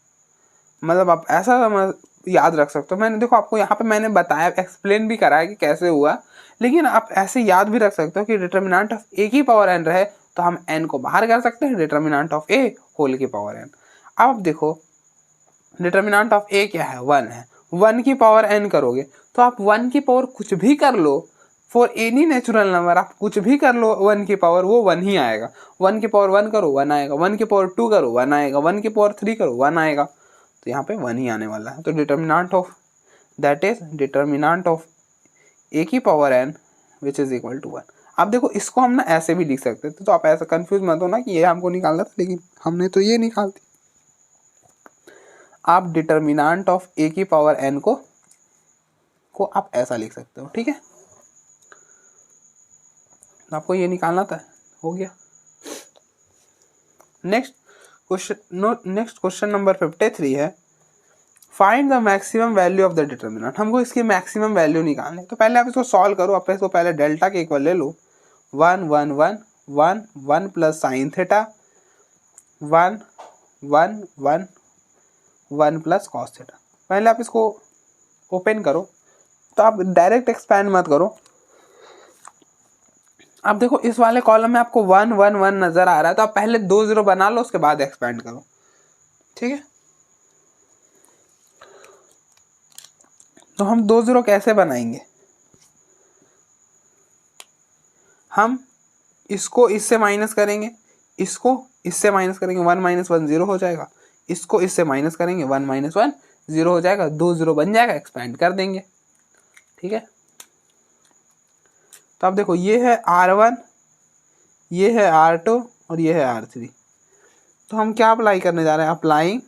मतलब आप ऐसा याद रख सकते हो। मैंने देखो आपको यहाँ पे मैंने बताया, एक्सप्लेन भी करा है कि कैसे हुआ, लेकिन आप ऐसे याद भी रख सकते हो कि डिटर्मिनेंट ऑफ ए की पावर एन रहे तो हम एन को बाहर कर सकते हैं, डिटर्मिनेंट ऑफ ए होल की पावर एन। अब देखो डिटर्मिनेंट ऑफ ए क्या है, 1 है, 1 की पावर एन करोगे तो आप 1 की पावर कुछ भी कर लो, फॉर एनी नेचुरल नंबर आप कुछ भी कर लो 1 की पावर वो 1 ही आएगा। 1 की पावर 1 करो 1 आएगा, 1 की पावर 2 करो 1 आएगा, 1 की पावर 3 करो 1 आएगा, तो यहाँ पे 1 ही आने वाला है। तो determinant of that is determinant of A की power N which is equal to 1। अब देखो इसको हम ना ऐसे भी लिख सकते थे, तो आप ऐसा कंफ्यूज मत हो ना कि ये हमको निकालना था, लेकिन हमने तो ये निकालती। आप डिटर्मिनेंट ऑफ ए की पावर एन को आप ऐसा लिख सकते हो, ठीक है, आपको ये निकालना था, हो गया। नेक्स्ट क्वेश्चन नंबर 53 है, find the maximum value of the determinant. हमको इसकी मैक्सिमम वैल्यू निकालनी है, तो पहले आप इसको सॉल्व करो। आप इसको पहले डेल्टा के इक्वल ले लो, 1 1 1 1 1 plus sine theta 1 1 1 1 plus cos theta. पहले आप इसको ओपन करो, तो आप डायरेक्ट एक्सपैंड मत करो। अब देखो इस वाले कॉलम में आपको 1 1 1 नजर आ रहा है, तो आप पहले 2 0 बना लो, उसके बाद एक्सपैंड करो, ठीक है। तो हम 2 0 कैसे बनाएंगे, हम इसको इससे माइनस करेंगे, इसको इससे माइनस करेंगे, 1 - 1 0 हो जाएगा, इसको इससे माइनस करेंगे, 1 - 1 0 हो जाएगा, 2 0 बन जाएगा, एक्सपैंड कर देंगे, ठीक है। तो अब देखो ये है R1, ये है R2 और ये है R3। तो हम क्या अप्लाई करने जा रहे हैं, अप्लाइंग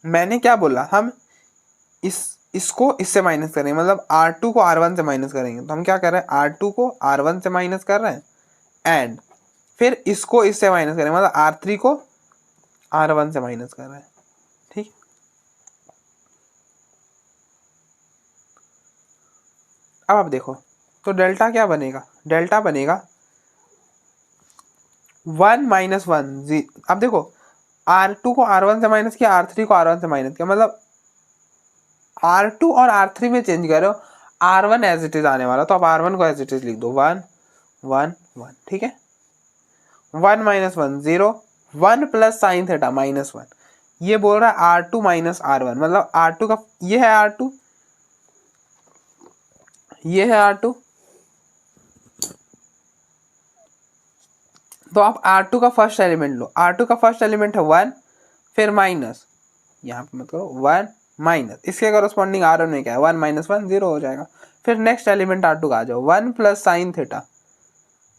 मैंने क्या बोला, हम इसको इससे माइनस करेंगे, मतलब R2 को R1 से माइनस करेंगे। तो हम क्या कर रहे हैं, R2 को R1 से माइनस कर रहे हैं, एंड फिर इसको इससे माइनस करेंगे, मतलब R3 को R1 से माइनस कर रहे हैं, ठीक। अब आप देखो तो डेल्टा क्या बनेगा, डेल्टा बनेगा 1 - 1 अब देखो R2 को R1 से माइनस किया, R3 को R1 से माइनस किया, मतलब R2 और R3 में चेंज करो, R1 एज इट इज आने वाला, तो आप R1 को एज इट इज लिख दो 1 1 1, ठीक है। 1 - 1 0, 1 प्लस साइन थीटा -1, ये बोल रहा है R2 - R1, मतलब R2 का ये है R2, ये है R2, तो आप R2 का फर्स्ट एलिमेंट लो, R2 का फर्स्ट एलिमेंट है 1, फिर माइनस, यहाँ पे मत करो 1 माइनस, इसके कॉरस्पॉन्डिंग R1 में क्या है 1 - 1 0 हो जाएगा। फिर नेक्स्ट एलिमेंट R2 का आ जाओ, 1 प्लस साइन थीटा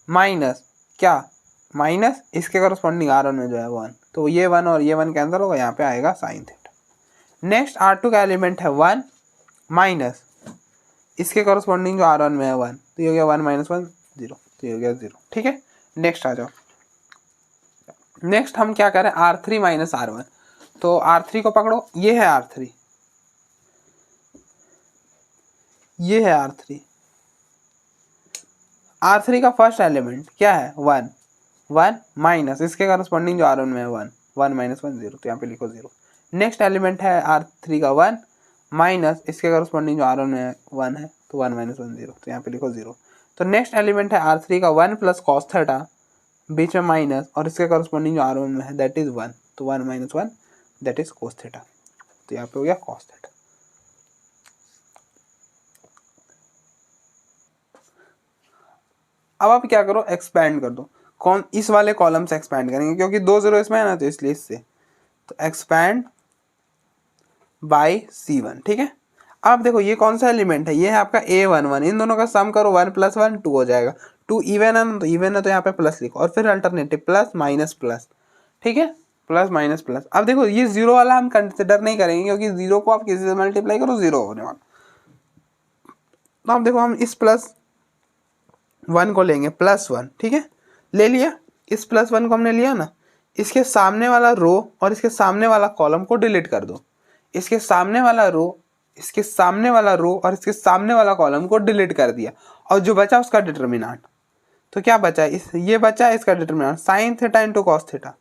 माइनस क्या माइनस, इसके कॉरस्पॉन्डिंग R1 में जो है 1, तो ये 1 और ये 1 कैंसिल होगा, यहाँ पे आएगा साइन थीटा। नेक्स्ट R2 का एलिमेंट है 1 माइनस, इसके कॉरस्पॉन्डिंग जो R1 में है 1, तो ये हो गया 1 - 1 0, तो ये हो गया 0, ठीक है। नेक्स्ट आ जाओ, नेक्स्ट हम क्या करें, R3 - R1, तो R3 को पकड़ो, ये है R3, ये है R3, R3 का फर्स्ट एलिमेंट क्या है 1 1 माइनस, इसके करस्पॉन्डिंग जो R1 में है 1 1 - 1 0, तो यहाँ पे लिखो 0। नेक्स्ट एलिमेंट है R3 का 1 माइनस, इसके करस्पॉन्डिंग जो R1 में 1 है, तो 1 - 1 0, तो यहाँ पे लिखो 0। तो नेक्स्ट एलिमेंट है R3 का 1 प्लस कॉस थीटा, बीच में माइनस, और इसके करस्पॉन्डिंग जो R1 में है दैट इज 1, तो 1 - 1 दैट इज कोस थीटा, तो यहाँ पे हो गया कॉस थीटा। अब आप क्या करो, एक्सपैंड कर दो, कौन इस वाले कॉलम से एक्सपैंड करेंगे, क्योंकि 2 0 इसमें है ना, तो इसलिए इससे, तो एक्सपैंड बाय C1, ठीक है। अब देखो ये कौन सा एलिमेंट है, ये है आपका A11, इन दोनों का सम करो 1 + 1 2 हो जाएगा, 2 इवन है ना, तो इवन है तो यहाँ पे प्लस लिखो, और फिर अल्टरनेटिव प्लस माइनस प्लस, ठीक है, प्लस माइनस प्लस। अब देखो ये 0 वाला हम कंसिडर नहीं करेंगे, क्योंकि 0 को आप किसी से मल्टीप्लाई करो 0 होने वाला। तो अब देखो हम इस +1 को लेंगे, +1, ठीक है, ले लिया, इस +1 को हमने लिया ना, इसके सामने वाला रो और इसके सामने वाला कॉलम को डिलीट कर दो। इसके सामने वाला रो, इसके सामने वाला रो और इसके सामने वाला कॉलम को डिलीट कर दिया, और जो बचा उसका डिटर्मिनेंट। तो क्या बचा, ये बचा इसका determinant sign theta into cos theta.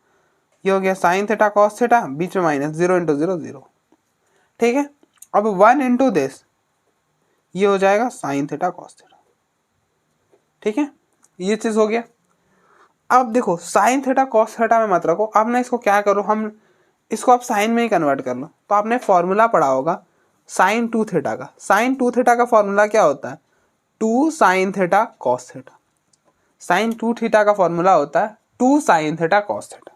ये हो गया साइन थीटा कॉस थीटा, बीच में माइनस, 0 इंटू 0 0। ठीक है, अब 1 इंटू दिस, ये हो जाएगा साइन थीटा कॉस थीटा। ठीक है, ये चीज हो गया। अब देखो साइन थीटा कॉस थीटा में मत रखो, अब ना इसको क्या करो, हम इसको आप साइन में ही कन्वर्ट कर लो। तो आपने फॉर्मूला पढ़ा होगा साइन 2 थीटा का। साइन 2 थीटा का फॉर्मूला क्या होता है, 2 sine theta cos theta. Sine 2 theta का फॉर्मूला होता है 2 साइन थीटा कॉस थीटा,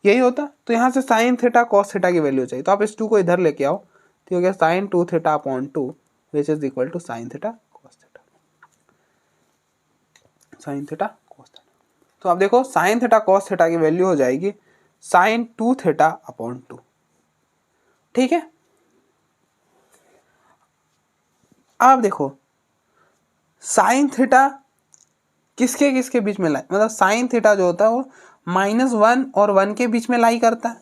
यही होता है। तो यहाँ से साइन थीटा कॉस थीटा की वैल्यू चाहिए, तो आप इस 2 को इधर लेके आओ, तो हो गया sine 2 theta upon 2 which is equal to sine theta cos theta, sine theta cos theta. तो आप देखो साइन थीटा कॉस थीटा की वैल्यू हो जाएगी साइन 2 थीटा अपॉन 2। ठीक है, अब देखो साइन थीटा किसके किसके बीच में लाई, मतलब साइन थीटा जो होता है वो -1 और 1 के बीच में लाई करता है।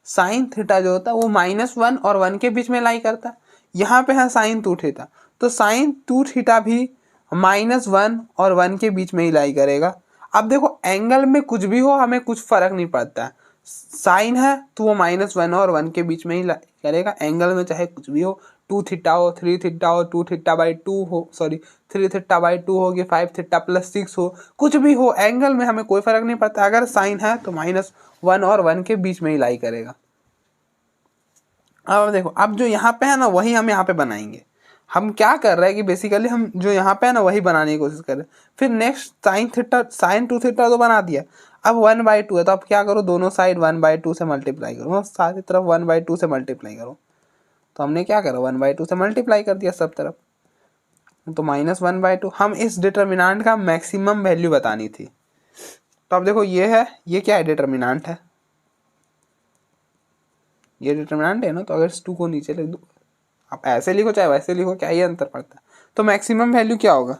साइन थीटा जो होता है वो -1 और 1 के बीच में लाई करता है। यहाँ पे है साइन 2 थीटा, तो साइन 2 थीटा भी -1 और 1 के बीच में ही लाई करेगा। अब देखो एंगल में कुछ भी हो हमें कुछ फर्क नहीं पड़ता है, साइन है तो वो -1 और 1 के बीच में ही लाई करेगा। एंगल में चाहे कुछ भी हो, 2 थीटा हो, 3 थीटा हो, 2 थीटा बाई 2 हो, सॉरी 3 थीटा बाई 2 हो गया, 5 थीटा प्लस 6 हो, कुछ भी हो, एंगल में हमें कोई फर्क नहीं पड़ता। अगर साइन है तो -1 और 1 के बीच में ही लाई करेगा। अब देखो, अब जो यहाँ पे है ना वही हम यहाँ पे बनाएंगे। हम क्या कर रहे हैं कि बेसिकली हम जो यहाँ पे है ना वही बनाने की कोशिश कर रहे हैं। फिर next sine theta, sine 2 theta तो बना दिया, अब 1/2 है, तो आप क्या करो, दोनों साइड 1/2 से मल्टीप्लाई करो, सारी तरफ 1/2 से मल्टीप्लाई करो। तो हमने क्या करा, 1/2 से मल्टीप्लाई कर दिया सब तरफ, तो -1/2। हम इस डिटर्मिनेंट का मैक्सिमम वैल्यू बतानी थी। तो अब देखो ये है, ये क्या है, डिटर्मिनेंट है, ये डिटर्मिनेंट है ना। तो अगर इस 2 को नीचे लिख दो, आप ऐसे लिखो चाहे वैसे लिखो, क्या ये अंतर पड़ता है। तो मैक्सिमम वैल्यू क्या होगा,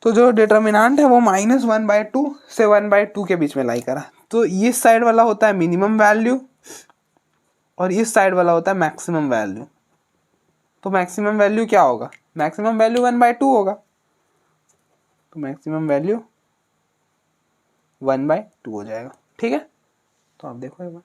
तो जो डिटर्मिनेंट है वो -1/2 से 1/2 के बीच में लाई करा। तो इस साइड वाला होता है मिनिमम वैल्यू और इस साइड वाला होता है मैक्सिमम वैल्यू। तो मैक्सिमम वैल्यू क्या होगा, मैक्सिमम वैल्यू 1/2 होगा, तो मैक्सिमम वैल्यू 1/2 हो जाएगा। ठीक है, तो आप देखो एक बार,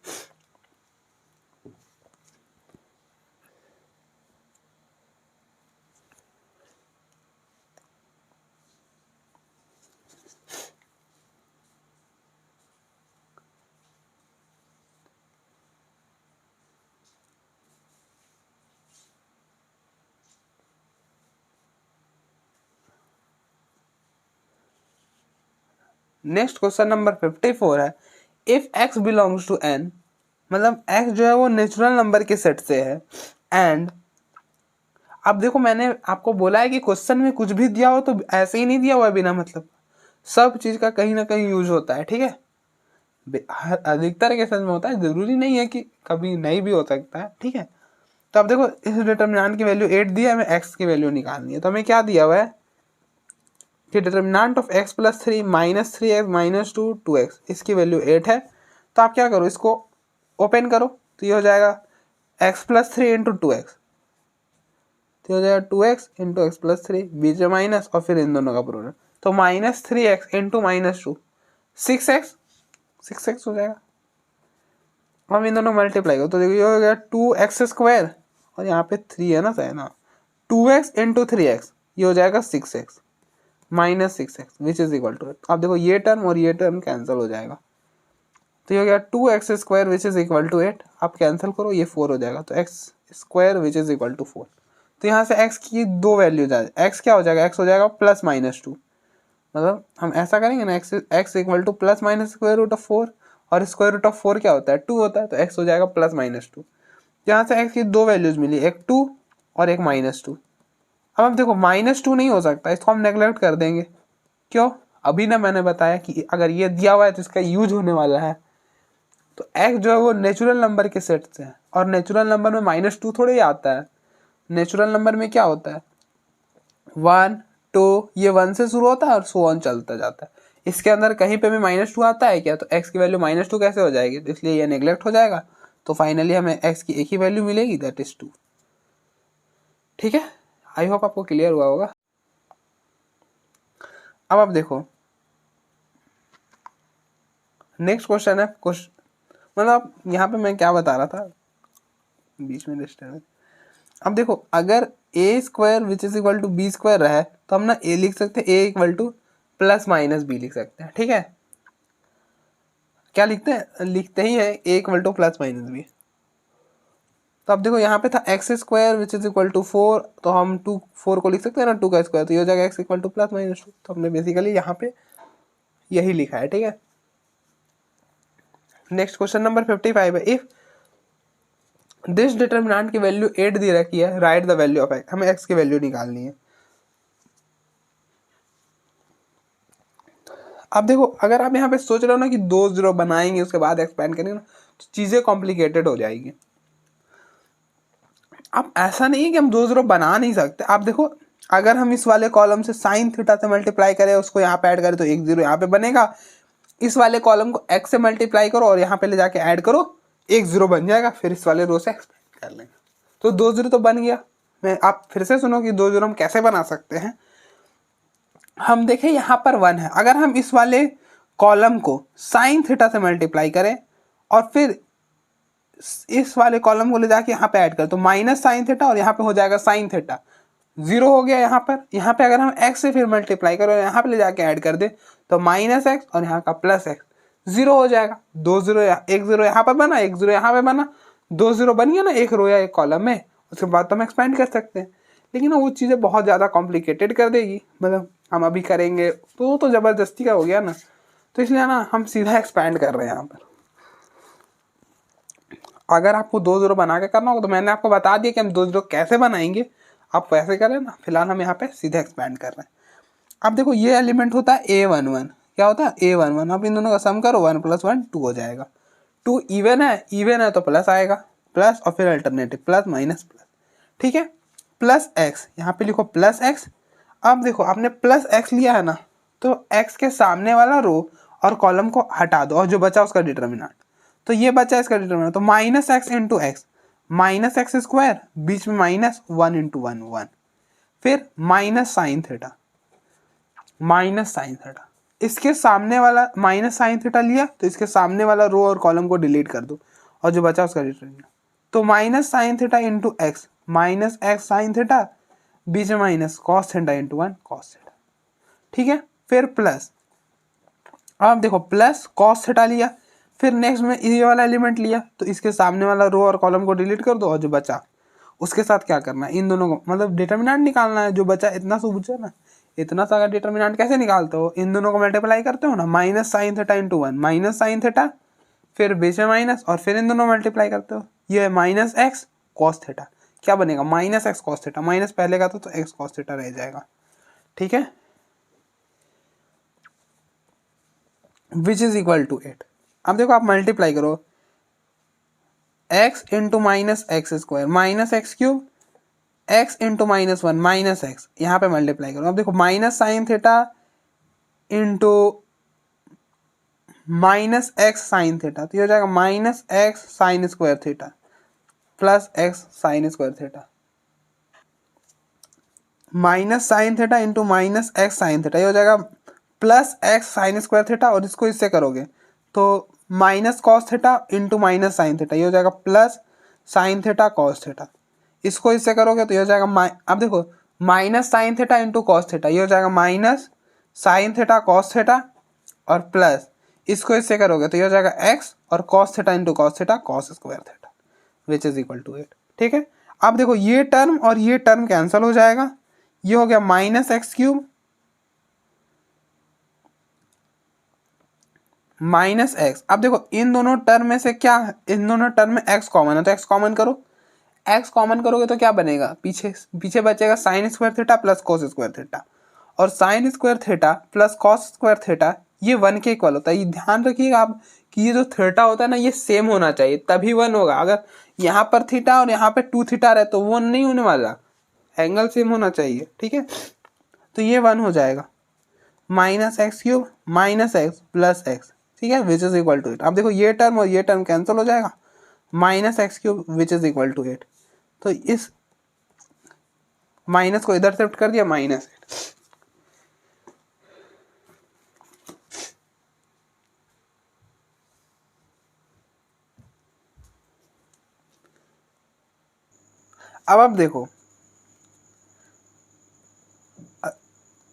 नेक्स्ट क्वेश्चन नंबर 54 है, if x belongs to n, मतलब x जो है वो नेचुरल नंबर के सेट से है, एंड अब देखो मैंने आपको बोला है कि क्वेश्चन में कुछ भी दिया हो तो ऐसे ही नहीं दिया हुआ है बिना मतलब, सब चीज का कहीं ना कहीं यूज होता है। ठीक है, अधिकतर केसेस में होता है, जरूरी नहीं है कि कभी नहीं भी हो सकता है। ठीक है, तो अब देखो इस डिटर्मिनेंट की वैल्यू 8 दिया है, हमें x की वैल्यू निकालनी है। तो हमें क्या दिया हुआ है कि determinant of x + 3 -3x - 2 2x, इसकी वैल्यू 8 है। तो आप क्या करो, इसको ओपन करो, तो ये हो जाएगा x + 3 × 2x, तो हो जाएगा 2x × x + 3, बीच में माइनस और फिर इन दोनों का प्रोडक्ट, तो -3x × -2 6x हो जाएगा। हम इन दोनों मल्टीप्लाई करो तो देखो ये हो गया 2x² और यहाँ पे 3 है ना सही ना, 2x × 3x, ये हो जाएगा 6x -6x which is equal to 8। अब देखो ये टर्म और ये टर्म कैंसिल हो जाएगा, तो ये हो गया 2x² which is equal to 8, आप कैंसिल करो, ये 4 हो जाएगा, तो x² which is equal to 4। तो यहाँ से x की दो वैल्यूज आ जाए, x क्या हो जाएगा, x हो जाएगा +-2, मतलब हम ऐसा करेंगे ना, x इक्वल टू +-√4, और √4 क्या होता है, 2 होता है, तो x हो जाएगा +-2। यहाँ से x की दो वैल्यूज मिली, एक 2 और एक -2। अब देखो -2 नहीं हो सकता, इसको हम नेगलेक्ट कर देंगे। क्यों, अभी ना मैंने बताया कि अगर ये दिया हुआ है तो इसका यूज होने वाला है। तो x जो है वो नेचुरल नंबर के सेट से है, और नेचुरल नंबर में -2 थोड़े ही आता है। नेचुरल नंबर में क्या होता है, 1 2, ये 1 से शुरू होता है और सो ऑन चलता जाता है। इसके अंदर कहीं पे भी -2 आता है क्या, तो x की वैल्यू -2 कैसे हो जाएगी, तो इसलिए ये नेग्लेक्ट हो जाएगा। तो फाइनली हमें x की एक ही वैल्यू मिलेगी, दैट इज 2। ठीक है, आई होप आपको क्लियर हुआ होगा। अब आप देखो नेक्स्ट क्वेश्चन है, मतलब यहाँ पे मैं क्या बता रहा था, बीच में डिस्टर्ब। अब देखो अगर a² which is equal to b² है तो हम ना a लिख सकते हैं, a इक्वल टू +-b लिख सकते हैं। ठीक है, क्या लिखते हैं, लिखते ही है a इक्वल टू +-b। तो अब देखो यहाँ पे था x² which is equal to 4, तो हम 4 को लिख सकते हैं ना 2 का स्क्वायर, तो ये हो जाएगा x इक्वल टू +-2। तो हमने बेसिकली यहाँ पे यही लिखा है। ठीक है, नेक्स्ट क्वेश्चन नंबर 55 है, इफ दिस डिटर्मिनेंट की वैल्यू 8 दे रखी है, right the value of x, हमें x की वैल्यू निकालनी है। अब देखो अगर आप यहाँ पे सोच रहे हो ना कि 2 0 बनाएंगे उसके बाद एक्सपेंड करेंगे ना, तो चीज़ें कॉम्प्लिकेटेड हो जाएगी। अब ऐसा नहीं है कि हम 2 0 बना नहीं सकते। आप देखो अगर हम इस वाले कॉलम से साइन थीटा से मल्टीप्लाई करें, उसको यहाँ पे ऐड करें तो 1 0 यहाँ पे बनेगा। इस वाले कॉलम को x से मल्टीप्लाई करो और यहाँ पे ले जाके ऐड करो, 1 0 बन जाएगा। फिर इस वाले रो से एक्सपेंड कर लेंगे तो 2 0 तो बन गया। मैं आप फिर से सुनो कि 2 0 हम कैसे बना सकते हैं। हम देखें यहाँ पर 1 है, अगर हम इस वाले कॉलम को साइन थीटा से मल्टीप्लाई करें और फिर इस वाले कॉलम को ले जाके यहाँ पे ऐड करें तो -sin थीटा और यहाँ पे हो जाएगा sin थीटा, 0 हो गया यहाँ पर। यहाँ पे अगर हम x से फिर मल्टीप्लाई करें यहाँ पे ले जाके ऐड कर दे तो -x और यहाँ का +x, 0 हो जाएगा। 2 0 1 0 यहाँ पर बना, 1 0 यहाँ पे बना, 2 0 बन गया ना एक रो या एक कॉलम में। उसके बाद तो हम एक्सपेंड कर सकते हैं, लेकिन वो चीज़ें बहुत ज़्यादा कॉम्प्लिकेटेड कर देगी, मतलब हम अभी करेंगे तो ज़बरदस्ती का हो गया ना, तो इसलिए ना हम सीधा एक्सपेंड कर रहे हैं यहाँ पर। अगर आपको 2 0 बना के करना होगा तो मैंने आपको बता दिया कि हम 2 0 कैसे बनाएंगे, आप वैसे करें ना। फिलहाल हम यहाँ पे सीधे एक्सपेंड कर रहे हैं। अब देखो ये एलिमेंट होता है a11, क्या होता है a11। अब इन दोनों का सम करो, 1 + 1 2 हो जाएगा। 2 इवन है तो प्लस आएगा, प्लस और फिर अल्टरनेटिव प्लस माइनस प्लस। ठीक है, +x यहाँ पे लिखो +x। अब देखो आपने +x लिया है ना, तो x के सामने वाला रो और कॉलम को हटा दो और जो बचा उसका डिटर्मिनेंट, तो ये बचा इसका डिटर्मिनेंट, तो -x इंटू एक्स, -x², बीच में -1 × 1 1, फिर -sin थीटा, -sin थीटा। इसके सामने वाला -sin थीटा लिया तो इसके सामने वाला रो और कॉलम को डिलीट कर दो और जो बचा उसका डिटर्मिनेंट, तो -sin theta into X, -x sin theta, बीच में -cos theta into 1 cos theta. ठीक है, फिर प्लस, अब देखो प्लस cos थीटा लिया, फिर नेक्स्ट में ये वाला एलिमेंट लिया तो इसके सामने वाला रो और कॉलम को डिलीट कर दो और जो बचा उसके साथ क्या करना है, इन दोनों को मतलब डिटर्मिनेंट निकालना है। जो बचा इतना सा पूछा ना, इतना सा का डिटर्मिनेंट कैसे निकालते हो, इन दोनों को मल्टीप्लाई करते हो ना, -sin theta into 1 -sin theta, फिर बीच में माइनस और फिर इन दोनों मल्टीप्लाई करते हो, ये -x cos थीटा, क्या बनेगा -x cos थीटा, माइनस पहले का तो x cos थीटा रह जाएगा। ठीक है, विच इज इक्वल टू 8। अब देखो आप मल्टीप्लाई करो, x into -x² -x³ x into -1 -x, यहाँ पे मल्टीप्लाई करो। अब देखो -sin theta into -x sin theta, तो ये हो जाएगा -x sin² theta plus x sin² theta, -sin theta into -x sin theta, ये हो जाएगा +x sin² थीटा, और इसको इससे करोगे तो -cos theta into -sin theta, ये हो जाएगा +sin थीटा cos थीटा, इसको इससे करोगे तो ये हो जाएगा अब देखो -sin theta into cos theta, ये हो जाएगा -sin थीटा cos थीटा, और प्लस इसको इससे करोगे तो ये हो जाएगा x और cos theta into cos theta cos² theta, which is equal to 8। ठीक है, अब देखो ये टर्म और ये टर्म कैंसिल हो जाएगा, ये हो गया -x³ -x। अब देखो इन दोनों टर्म में से क्या, इन दोनों टर्म में x कॉमन है तो x कॉमन करो, x कॉमन करोगे तो क्या बनेगा, पीछे बचेगा sin² theta plus cos² theta, और sin² theta plus cos² theta ये 1 के इक्वल होता है। ये ध्यान रखिएगा आप कि ये जो थीटा होता है ना ये सेम होना चाहिए तभी 1 होगा। अगर यहाँ पर थीटा और यहाँ पे 2 थीटा रहे तो 1 नहीं होने वाला, एंगल सेम होना चाहिए। ठीक है, तो ये 1 हो जाएगा, -x³ minus x plus x, ठीक है, विच इज इक्वल टू 8। अब देखो ये टर्म और ये टर्म कैंसिल हो जाएगा, minus x cube which is equal to 8। तो इस माइनस को इधर शिफ्ट कर दिया, माइनस 8। अब आप देखो,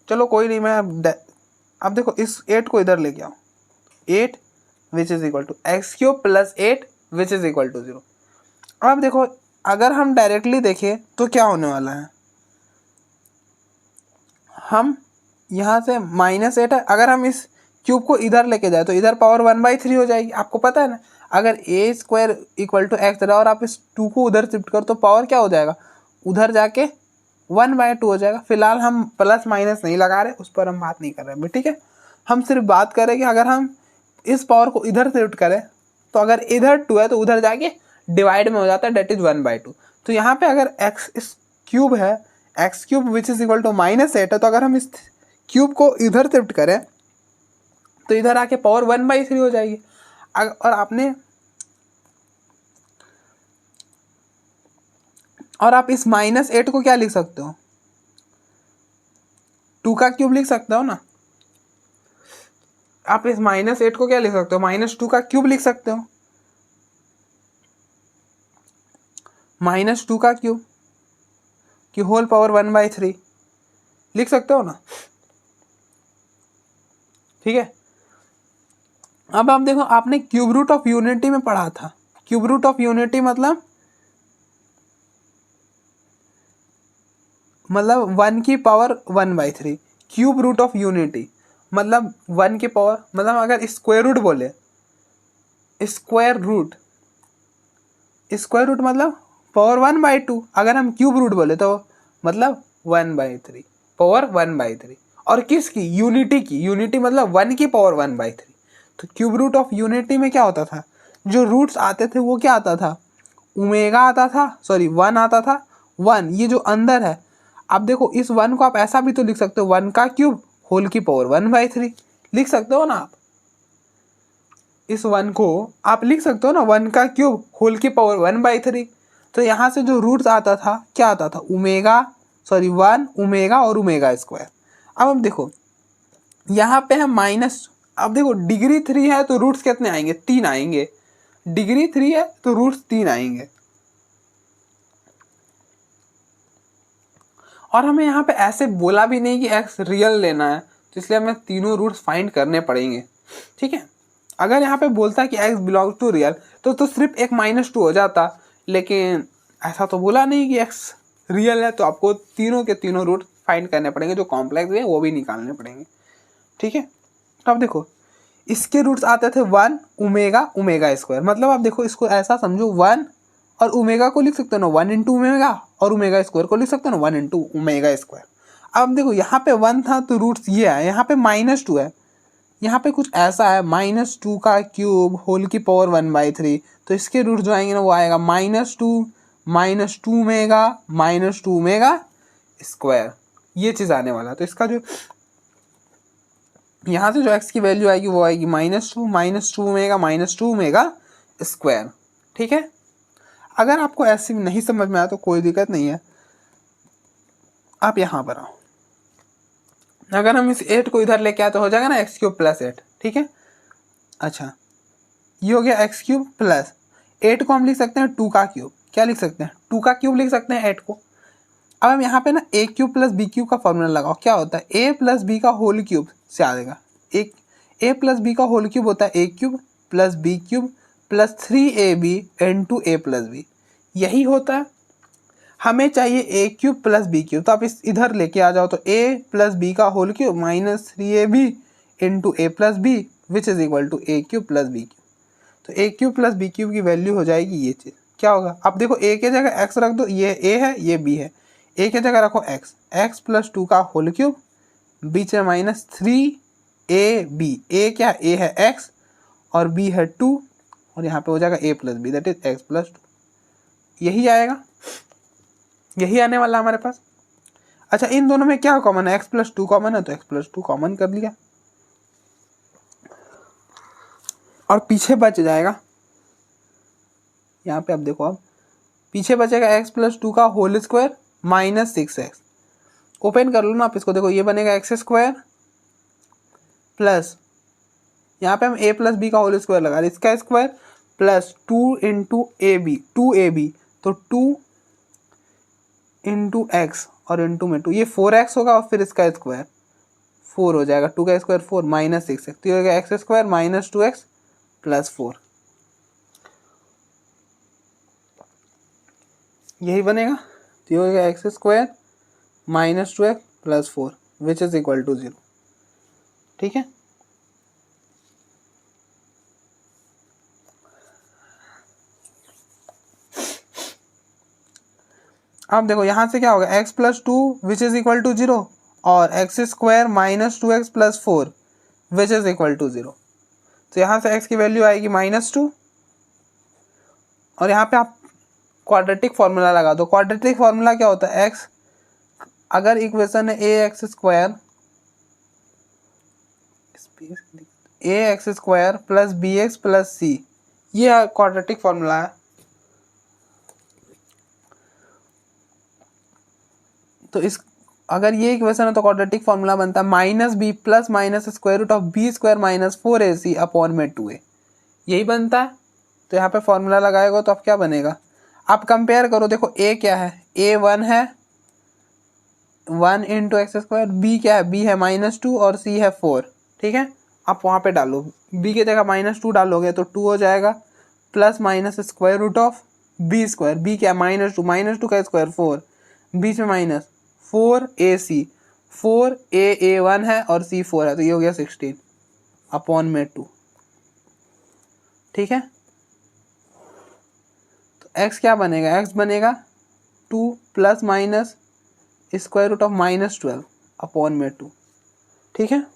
चलो कोई नहीं, मैं अब देखो इस 8 को इधर लेके आओ, 8 which is equal to x cube plus 8 which is equal to 0। अब देखो अगर हम डायरेक्टली देखें तो क्या होने वाला है, हम यहाँ से -8 है, अगर हम इस क्यूब को इधर लेके जाए तो इधर पावर 1/3 हो जाएगी। आपको पता है ना, अगर a square equal to x रहा और आप इस 2 को उधर शिफ्ट करो तो पावर क्या हो जाएगा, उधर जाके 1/2 हो जाएगा। फिलहाल हम प्लस माइनस नहीं लगा रहे, उस पर हम बात नहीं कर रहे हैं, ठीक है। हम सिर्फ बात करें कि अगर हम इस पावर को इधर शिफ्ट करें तो अगर इधर 2 है तो उधर जाके डिवाइड में हो जाता है, डेट इज 1/2। तो यहाँ पे अगर एक्स इस क्यूब है, x cube which is equal to -8 है, तो अगर हम इस क्यूब को इधर शिफ्ट करें तो इधर आके पावर 1/3 हो जाएगी। और आप इस -8 को क्या लिख सकते हो, 2 का क्यूब लिख सकते हो ना। आप इस -8 को क्या लिख सकते हो, -2 का क्यूब लिख सकते हो, -2 का क्यूब की होल पावर 1/3 लिख सकते हो ना, ठीक है। अब आप देखो, आपने क्यूब रूट ऑफ यूनिटी में पढ़ा था। क्यूब रूट ऑफ यूनिटी मतलब 1 की power 1/3। Cube root of unity मतलब 1 की पावर, मतलब अगर स्क्वायर रूट बोले, स्क्वायर रूट मतलब पावर 1/2। अगर हम क्यूब रूट बोले तो मतलब 1/3, पावर 1/3। और किसकी, यूनिटी की, यूनिटी मतलब 1 की पावर 1/3। तो क्यूब रूट ऑफ यूनिटी में क्या होता था, जो रूट्स आते थे वो क्या आता था, ओमेगा आता था, सॉरी 1 आता था, 1 ये जो अंदर है। अब देखो इस 1 को आप ऐसा भी तो लिख सकते हो, 1 का क्यूब होल की पावर 1/3 लिख सकते हो ना आप। इस 1 को आप लिख सकते हो ना, 1 का क्यूब होल की पावर 1/3। तो यहाँ से जो रूट्स आता था क्या आता था, ओमेगा, सॉरी 1 ओमेगा और ओमेगा स्क्वायर। अब देखो यहाँ पे है माइनस, अब देखो डिग्री 3 है तो रूट्स कितने आएंगे, 3 आएंगे। डिग्री 3 है तो रूट्स 3 आएंगे। और हमें यहाँ पे ऐसे बोला भी नहीं कि x रियल लेना है, तो इसलिए हमें तीनों रूट्स फाइंड करने पड़ेंगे, ठीक है। अगर यहाँ पे बोलता है कि x बिलोंग्स टू रियल तो सिर्फ एक -2 हो जाता, लेकिन ऐसा तो बोला नहीं कि x रियल है, तो आपको तीनों के तीनों रूट फाइंड करने पड़ेंगे, जो कॉम्प्लेक्स है वो भी निकालने पड़ेंगे, ठीक है। तो अब देखो इसके रूट्स आते थे 1 ओमेगा ओमेगा स्क्वायर, मतलब आप देखो इसको ऐसा समझो, 1 और ओमेगा को लिख सकते हो ना 1 इंटू ओमेगा, और ओमेगा स्क्वायर को लिख सकते हो ना 1 इंटू ओमेगा स्क्वायर। अब देखो यहाँ पे 1 था तो रूट्स ये है, यहाँ पे -2 है, यहाँ पे कुछ ऐसा है, -2 का क्यूब होल की पावर 1/3। तो इसके रूट जो आएंगे ना वो आएगा -2 ओमेगा स्क्वायर, ये चीज़ आने वाला है। तो इसका जो यहाँ से जो x की वैल्यू आएगी वो आएगी -2 ओमेगा स्क्वायर, ठीक है। अगर आपको ऐसे नहीं समझ में आया तो कोई दिक्कत नहीं है, आप यहाँ पर आओ। अगर हम इस 8 को इधर लेके आए तो हो जाएगा ना x³ + 8, ठीक है। अच्छा ये हो गया x³ + 8 को हम लिख सकते हैं 2 का क्यूब, क्या लिख सकते हैं, 2 का क्यूब लिख सकते हैं 8 को। अब हम यहाँ पे ना a³ + b³ का फॉर्मूला लगाओ, क्या होता है, a + b का होल क्यूब से आएगा। एक a + b का होल क्यूब होता है a³ + b³ + 3ab * a + b, यही होता है। हमें चाहिए a³ + b³, तो आप इस इधर लेके आ जाओ, तो a + b का whole cube -3ab * a + b which is equal to a³ + b³। तो a³ + b³ की वैल्यू हो जाएगी ये चीज़, क्या होगा, अब देखो a के जगह x रख दो, ये a है ये b है, a के जगह रखो x + 2 का होल क्यूब, बीच में -3ab, a क्या, a है x और b है 2, और यहाँ पे हो जाएगा a + b, that is x + 2, यही आएगा, यही आने वाला हमारे पास। अच्छा इन दोनों में क्या कॉमन है, x + 2 कॉमन है, तो x + 2 कॉमन कर लिया। और पीछे बच जाएगा, यहाँ पे अब देखो, अब पीछे बचेगा x प्लस 2 का whole square minus 6x। Open कर लो ना आप इसको, देखो ये बनेगा एक्स स्क्वायर प्लस, यहाँ पे हम a प्लस बी का होल स्क्वायर लगा रहे, इसका square plus 2 into a b, 2ab, तो 2 इंटू एक्स और इंटू में 2, ये 4x होगा और फिर इसका स्क्वायर 4 हो जाएगा, 2 का स्क्वायर 4 माइनस 6x, तो ये हो गया x square minus 2x plus 4, यही बनेगा। तो ये हो गया x square minus 2x plus 4 which is equal to 0। ठीक है, अब देखो यहाँ से क्या होगा, x plus 2 which is equal to 0 और x square minus 2x plus 4 which is equal to 0। तो यहाँ से x की वैल्यू आएगी -2 और यहाँ पे आप क्वाड्रेटिक फार्मूला लगा दो। क्वाड्रेटिक फार्मूला क्या होता है, x अगर इक्वेशन है A X square plus B X plus C, ये क्वाड्रेटिक फार्मूला है। तो इस अगर ये इक्वेशन है तो क्वाड्रेटिक फार्मूला बनता है minus b plus minus square root of b square minus 4ac upon में 2a, यही बनता है। तो यहाँ पे फार्मूला लगाएगा तो अब क्या बनेगा, आप कंपेयर करो, देखो a क्या है, a 1 है 1 इंटू एक्स स्क्वायर, b क्या है, b है -2 और c है 4। ठीक है, आप वहाँ पे डालो, b की जगह -2 डालोगे तो 2 हो जाएगा plus minus square root of b square, b क्या है -2 का स्क्वायर 4, बीच में माइनस 4ac, 4a1 है और c 4 है, तो ये हो गया 16 अपॉन में 2। ठीक है, तो x क्या बनेगा, x बनेगा 2 plus minus square root of -12 upon में 2। ठीक है,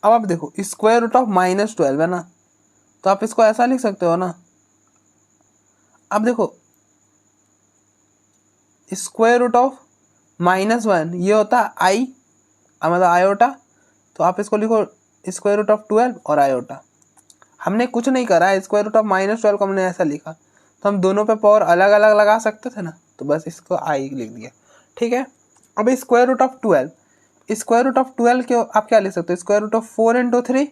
अब आप देखो स्क्वायर रूट ऑफ -12 है ना, तो आप इसको ऐसा लिख सकते हो ना। अब देखो स्क्वायर रूट ऑफ -1 ये होता है आई, मतलब आयोटा, तो आप इसको लिखो स्क्वायर रूट ऑफ 12 और आयोटा। हमने कुछ नहीं करा है, स्क्वायर रूट ऑफ -12 को हमने ऐसा लिखा, तो हम दोनों पे पावर अलग अलग लगा सकते थे ना, तो बस इसको आई लिख दिया। ठीक है, अब square root of 12, square root of 12 के आप क्या लिख सकते हो, स्क्वायर रूट ऑफ 4 इंटू 3,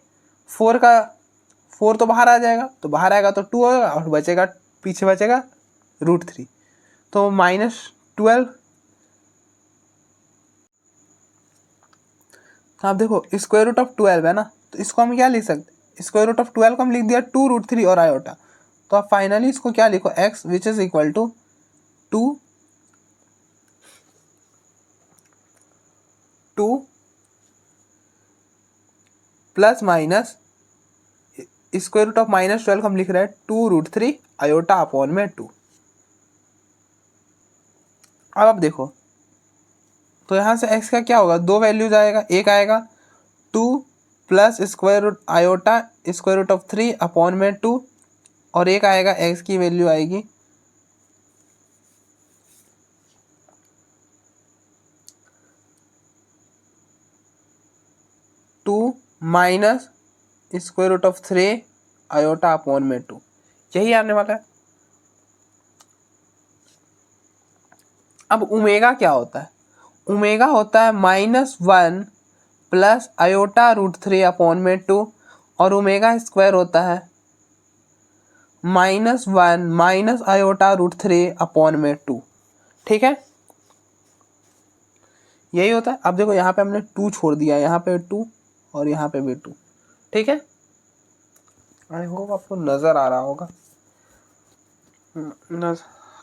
4 तो बाहर आ जाएगा, तो बाहर आएगा तो 2 होगा और बचेगा, पीछे बचेगा √3, तो -12। आप देखो स्क्वायर रूट ऑफ 12 है ना, तो इसको हम क्या लिख सकते, स्क्वायर रूट ऑफ 12 को हम लिख दिया 2√3 और आयोटा, तो आप फाइनली इसको क्या लिखो, x which is equal to 2 plus minus square root of -12 को हम लिख रहे हैं 2√3 आयोटा अपॉन में 2। अब आप देखो, तो यहाँ से x का क्या होगा, दो वैल्यूज आएगा, एक आएगा 2 plus square root iota square root of 3 upon में 2, और एक आएगा x की वैल्यू आएगी 2 minus square root of 3 iota upon में 2, यही आने वाला है। अब ओमेगा क्या होता है, ओमेगा होता है -1 प्लस आयोटा √3 अपॉन में 2, और ओमेगा स्क्वायर होता है -1 माइनस आयोटा √3 अपॉन में 2। ठीक है, यही होता है। अब देखो यहाँ पे हमने 2 छोड़ दिया, यहाँ पे 2 और यहाँ पे भी 2। ठीक है, आई होप आपको नज़र आ रहा होगा।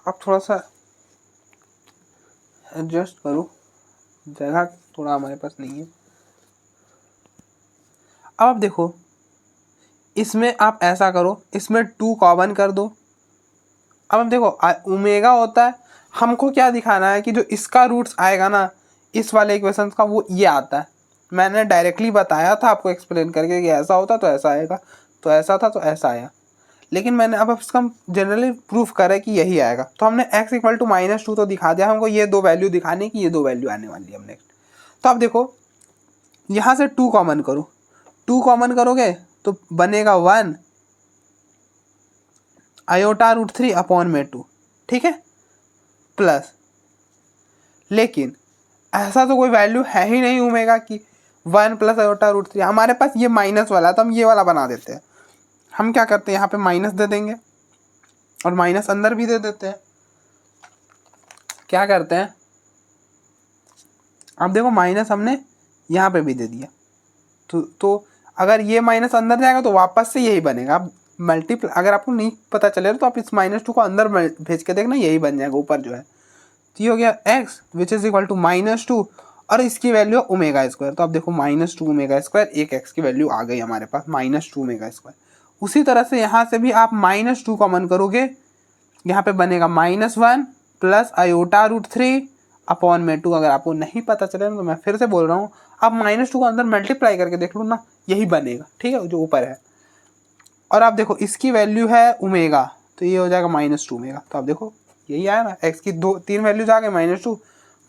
अब थोड़ा सा एडजस्ट करो, जगह थोड़ा हमारे पास नहीं है। अब आप देखो, इसमें आप ऐसा करो, इसमें 2 कॉमन कर दो। अब हम देखो ओमेगा होता है, हमको क्या दिखाना है कि जो इसका रूट्स आएगा ना इस वाले इक्वेशन का, वो ये आता है। मैंने डायरेक्टली बताया था आपको एक्सप्लेन करके कि ऐसा होता तो ऐसा आएगा, तो ऐसा था तो ऐसा आया। लेकिन मैंने अब इसका जनरली प्रूफ करा है कि यही आएगा। तो हमने x इक्वल टू -2 तो दिखा दिया हमको, ये दो वैल्यू दिखाने की, ये दो वैल्यू आने वाली है अब नेक्स्ट। तो अब देखो यहाँ से 2 कॉमन करो, 2 कॉमन करोगे तो बनेगा 1 i√3 अपॉन में 2, ठीक है, प्लस, लेकिन ऐसा तो कोई वैल्यू है ही नहीं ओमेगा की 1 प्लस i√3, हमारे पास ये माइनस वाला है तो हम ये वाला बना देते हैं। हम क्या करते हैं, यहाँ पे माइनस दे देंगे और माइनस अंदर भी दे देते हैं। क्या करते हैं, अब देखो माइनस हमने यहाँ पे भी दे दिया, तो अगर ये माइनस अंदर जाएगा तो वापस से यही बनेगा। अब मल्टीप्लाई, अगर आपको नहीं पता चले तो आप इस -2 को अंदर भेज के देखना, यही बन जाएगा ऊपर जो है। तो ये हो गया x which is equal to -2 और इसकी वैल्यू ओमेगा स्क्वायर। तो आप देखो -2 ओमेगा स्क्वायर, एक x की वैल्यू आ गई हमारे पास -2 ओमेगा स्क्वायर। उसी तरह से यहाँ से भी आप -2 कॉमन करोगे, यहाँ पे बनेगा -1 प्लस i√3 अपॉन में 2। अगर आपको नहीं पता चले तो मैं फिर से बोल रहा हूँ, आप -2 को अंदर मल्टीप्लाई करके देख लो ना, यही बनेगा, ठीक है, जो ऊपर है। और आप देखो इसकी वैल्यू है ओमेगा, तो ये हो जाएगा -2 ओमेगा। तो आप देखो यही आया ना, x की 3 वैल्यूज आ गए,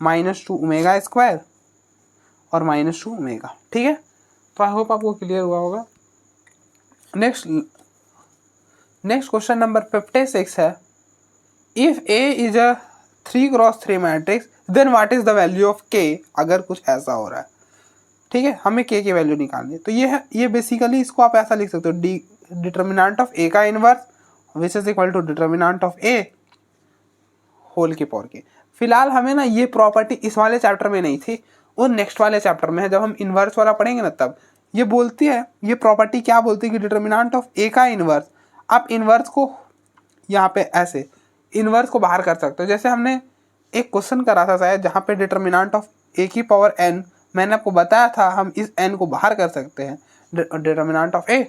-2 ओमेगा स्क्वायर और -2 ओमेगा, ठीक है। तो आई होप आपको क्लियर हुआ होगा। नेक्स्ट क्वेश्चन नंबर 56 है, if A is a 3x3 matrix then what is the value of K। अगर कुछ ऐसा हो रहा है, ठीक है, हमें K की वैल्यू निकालनी है। तो ये है, ये बेसिकली इसको आप ऐसा लिख सकते हो, डिटर्मिनेंट ऑफ A का inverse which is equal to determinant of A whole की पावर के। फिलहाल हमें ना ये प्रॉपर्टी इस वाले चैप्टर में नहीं थी, वो नेक्स्ट वाले चैप्टर में है, जब हम इनवर्स वाला पढ़ेंगे ना तब ये बोलती है, ये प्रॉपर्टी क्या बोलती है कि डिटर्मिनेंट ऑफ ए का इनवर्स, आप इनवर्स को यहाँ पे ऐसे इनवर्स को बाहर कर सकते हो। जैसे हमने एक क्वेश्चन करा था शायद, जहाँ पे डिटर्मिनेंट ऑफ ए की पावर n, मैंने आपको बताया था हम इस n को बाहर कर सकते हैं, डिटर्मिनेंट ऑफ ए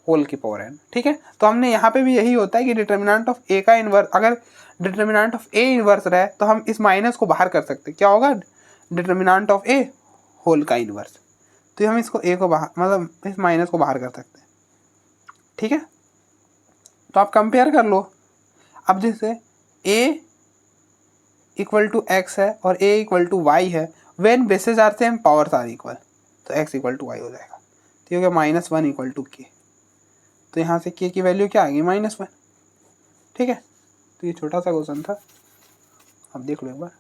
होल की पावर n, ठीक है। तो हमने यहाँ पे भी यही होता है कि डिटर्मिनेंट ऑफ ए का इनवर्स, अगर डिटर्मिनेंट ऑफ ए इनवर्स रहे तो हम इस माइनस को बाहर कर सकते हैं, क्या होगा, डिटर्मिनेंट ऑफ ए होल का इनवर्स। तो हम इसको ए को बाहर, मतलब इस माइनस को बाहर कर सकते हैं, ठीक है। तो आप कंपेयर कर लो, अब जैसे a इक्वल टू एक्स है और a इक्वल टू वाई है, when bases are same powers are equal, तो x इक्वल टू वाई हो जाएगा। तो ये हो गया -1 इक्वल टू k। तो यहाँ से k की वैल्यू क्या आ गई, -1, ठीक है। तो ये छोटा सा क्वेश्चन था, आप देख लो एक बार।